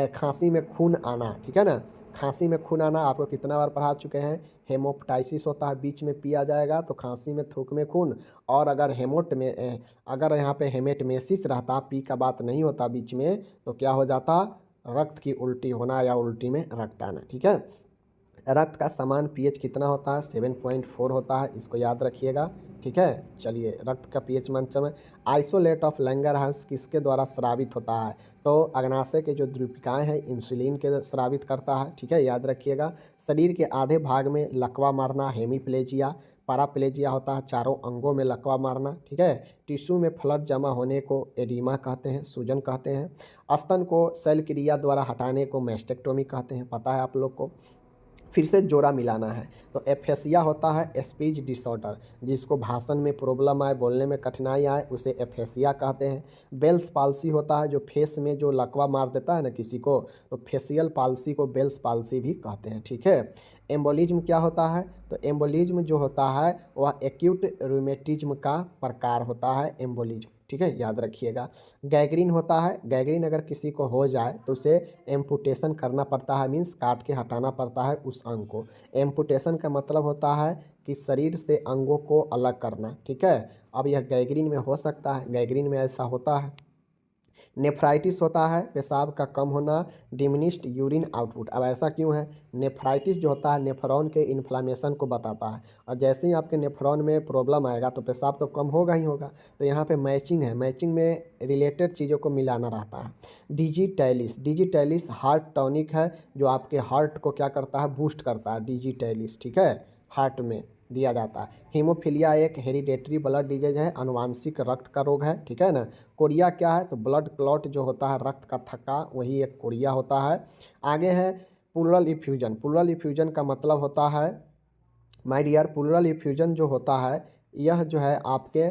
S1: खांसी में खून आना, ठीक है ना, खांसी में खून आना आपको कितना बार पढ़ा चुके हैं। हेमोप्टाइसिस होता है, बीच में पिया जाएगा तो खांसी में थूक में खून, और अगर अगर यहाँ पे हेमेटमेसिस रहता, पी का बात नहीं होता बीच में, तो क्या हो जाता, रक्त की उल्टी होना या उल्टी में रक्त आना, ठीक है। रक्त का समान पीएच कितना होता है, 7.4 होता है, इसको याद रखिएगा, ठीक है। चलिए, रक्त का पीएच मान समय आइसोलेट ऑफ लैंगरहैंस किसके द्वारा स्रावित होता है, तो अग्नाशय के जो द्वीपिकाएँ हैं इंसुलिन के स्रावित करता है, ठीक है, याद रखिएगा। शरीर के आधे भाग में लकवा मारना हेमीप्लेजिया, पैराप्लेजिया होता है चारों अंगों में लकवा मारना, ठीक है। टिश्यू में फ्लड जमा होने को एडिमा कहते हैं, सूजन कहते हैं। स्तन को शल्य क्रिया द्वारा हटाने को मैस्टेक्टोमी कहते हैं, पता है आप लोग को। फिर से जोड़ा मिलाना है, तो एफेसिया होता है स्पीच डिसऑर्डर, जिसको भाषण में प्रॉब्लम आए, बोलने में कठिनाई आए, उसे एफेसिया कहते हैं। बेल्स पाल्सी होता है जो फेस में जो लकवा मार देता है ना किसी को, तो फेसियल पाल्सी को बेल्स पाल्सी भी कहते हैं, ठीक है। एम्बोलिज्म क्या होता है, तो एम्बोलिज्म जो होता है वह एक्यूट रूमेटिज्म का प्रकार होता है एम्बोलिज्म, ठीक है, याद रखिएगा। गैंग्रीन होता है, गैंग्रीन अगर किसी को हो जाए तो उसे एम्पुटेशन करना पड़ता है, मीन्स काट के हटाना पड़ता है उस अंग को। एम्पुटेशन का मतलब होता है कि शरीर से अंगों को अलग करना, ठीक है। अब यह गैंग्रीन में हो सकता है, गैंग्रीन में ऐसा होता है। नेफ्राइटिस होता है पेशाब का कम होना, डिमिनिश्ड यूरिन आउटपुट। अब ऐसा क्यों है, नेफ्राइटिस जो होता है नेफ्रॉन के इन्फ्लामेशन को बताता है, और जैसे ही आपके नेफ्रॉन में प्रॉब्लम आएगा तो पेशाब तो कम होगा ही होगा। तो यहाँ पे मैचिंग है, मैचिंग में रिलेटेड चीज़ों को मिलाना रहता है। डिजिटैलिस हार्ट टॉनिक है जो आपके हार्ट को क्या करता है, बूस्ट करता है, डिजिटैलिस, ठीक है, हार्ट में दिया जाता है। हीमोफीलिया एक हेरिडेटरी ब्लड डिजीज है, अनुवांशिक रक्त का रोग है, ठीक है ना। कोरिया क्या है, तो ब्लड क्लॉट जो होता है रक्त का थक्का, वही एक कोरिया होता है। आगे है प्लूरल इफ्यूजन, प्लूरल इफ्यूजन का मतलब होता है माय डियर, प्लूरल इफ्यूजन जो होता है यह जो है आपके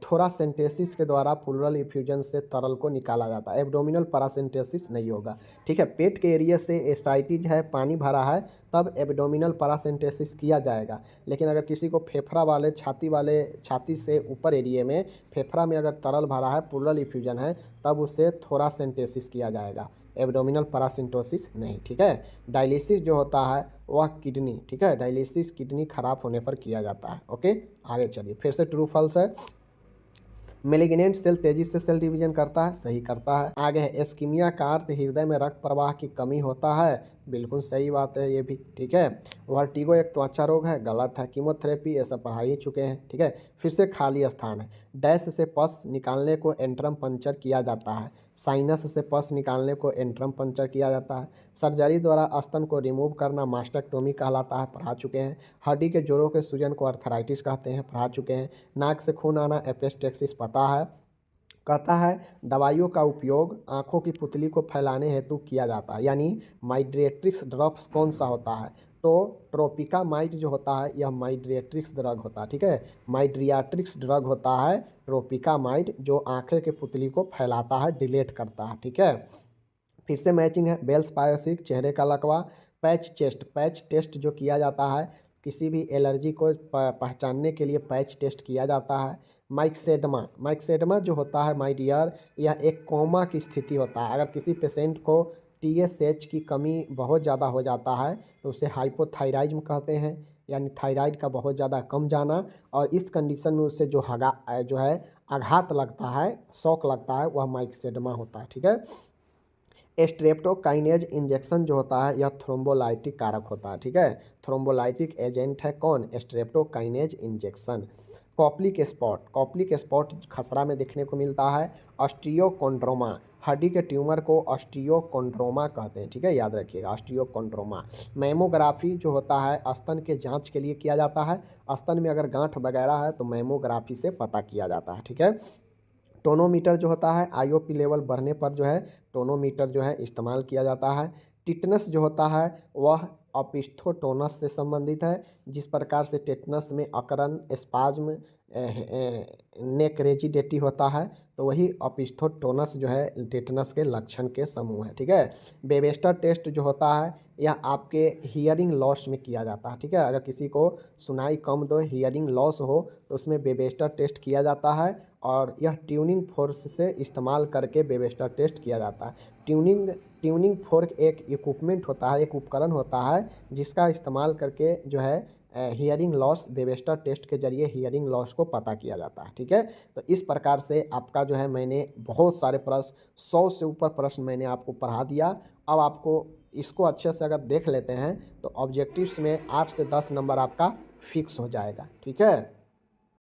S1: थोरासेंटेसिस के द्वारा प्लूरल इफ्यूजन से तरल को निकाला जाता है, एब्डोमिनल पैरासेंटेसिस नहीं होगा, ठीक है। पेट के एरिया से एस्टाइटिस है, पानी भरा है, तब एब्डोमिनल पैरासेंटेसिस किया जाएगा। लेकिन अगर किसी को फेफड़ा वाले छाती से ऊपर एरिया में फेफड़ा में अगर तरल भरा है, प्लूरल इफ्यूजन है, तब उससे थोरासेंटेसिस किया जाएगा, एब्डोमिनल पैरासिंटोसिस नहीं, ठीक है। डायलिसिस जो होता है वह किडनी, ठीक है, डायलिसिस किडनी खराब होने पर किया जाता है, ओके। आगे चलिए, फिर से ट्रू फॉल्स है। मेलिग्नेंट सेल तेजी से सेल डिवीजन करता है, सही करता है। आगे है एस्कीमिया का अर्थ हृदय में रक्त प्रवाह की कमी होता है, बिल्कुल सही बात है ये भी, ठीक है। वर्टिगो एक त्वचा रोग है, गलत है। कीमोथेरेपी ये सब पढ़ा ही चुके हैं, ठीक है। फिर से खाली स्थान है, डैश से पस निकालने को एंट्रम पंचर किया जाता है, साइनस से पस निकालने को एंट्रम पंचर किया जाता है। सर्जरी द्वारा स्तन को रिमूव करना मास्टेक्टोमी कहलाता है, पढ़ा चुके हैं। हड्डी के जोड़ों के सूजन को अर्थराइटिस कहते हैं, पढ़ा चुके हैं। नाक से खून आना एपिस्टेक्सिस पता है। कहता है दवाइयों का उपयोग आँखों की पुतली को फैलाने हेतु किया जाता है, यानी माइड्रेट्रिक्स ड्रग्स कौन सा होता है, तो ट्रोपिकामाइड जो होता है यह माइड्रेट्रिक्स ड्रग होता है, ठीक है। माइड्रियाट्रिक्स ड्रग होता है ट्रोपिकामाइड, जो आँखें के पुतली को फैलाता है, डिलेट करता है, ठीक है। फिर से मैचिंग है, बेल्स पायसिक चेहरे का लकवा, पैच टेस्ट जो किया जाता है, किसी भी एलर्जी को पहचानने के लिए पैच टेस्ट किया जाता है। माइक्सेडमा जो होता है माय डियर, यह एक कोमा की स्थिति होता है। अगर किसी पेशेंट को TSH की कमी बहुत ज़्यादा हो जाता है तो उसे हाइपोथायराइज्म कहते हैं, यानी थायराइड का बहुत ज़्यादा कम जाना, और इस कंडीशन में उससे जो है आघात लगता है, शॉक लगता है, वह माइक्सेडमा होता है। ठीक है। स्ट्रेप्टोकाइनेज इंजेक्शन जो होता है यह थ्रोम्बोलाइटिक कारक होता है। ठीक है, थ्रोम्बोलाइटिक एजेंट है कौन? Streptokinase injection. कॉप्लिक स्पॉट खसरा में देखने को मिलता है। ऑस्टियोकोंड्रोमा, हड्डी के ट्यूमर को ऑस्टियोकोंड्रोमा कहते हैं। ठीक है, याद रखिएगा, ऑस्टियोकोंड्रोमा। मैमोग्राफी जो होता है स्तन के जांच के लिए किया जाता है। स्तन में अगर गांठ वगैरह है तो मैमोग्राफी से पता किया जाता है। ठीक है। टोनोमीटर जो होता है, IOP लेवल बढ़ने पर जो है टोनोमीटर जो है इस्तेमाल किया जाता है। टिटनस जो होता है वह ऑपिस्थोटोनस से संबंधित है। जिस प्रकार से टेटनस में अकरन, स्पाज्म, नेक रिजिडिटी होता है, तो वही ऑपिस्थोटोनस जो है टेटनस के लक्षण के समूह है। ठीक है। बेबेस्टर टेस्ट जो होता है यह आपके हियरिंग लॉस में किया जाता है। ठीक है, अगर किसी को सुनाई कम दो, हियरिंग लॉस हो, तो उसमें बेबेस्टर टेस्ट किया जाता है, और यह ट्यूनिंग फोर्स से इस्तेमाल करके बेबेस्टर टेस्ट किया जाता है। ट्यूनिंग फोर्क एक इक्विपमेंट होता है, एक उपकरण होता है जिसका इस्तेमाल करके जो है हियरिंग लॉस बेबेस्टर टेस्ट के जरिए हियरिंग लॉस को पता किया जाता है। ठीक है, तो इस प्रकार से आपका जो है मैंने बहुत सारे प्रश्न, 100 से ऊपर प्रश्न मैंने आपको पढ़ा दिया। अब आपको इसको अच्छे से अगर देख लेते हैं तो ऑब्जेक्टिव्स में 8 से 10 नंबर आपका फिक्स हो जाएगा। ठीक है।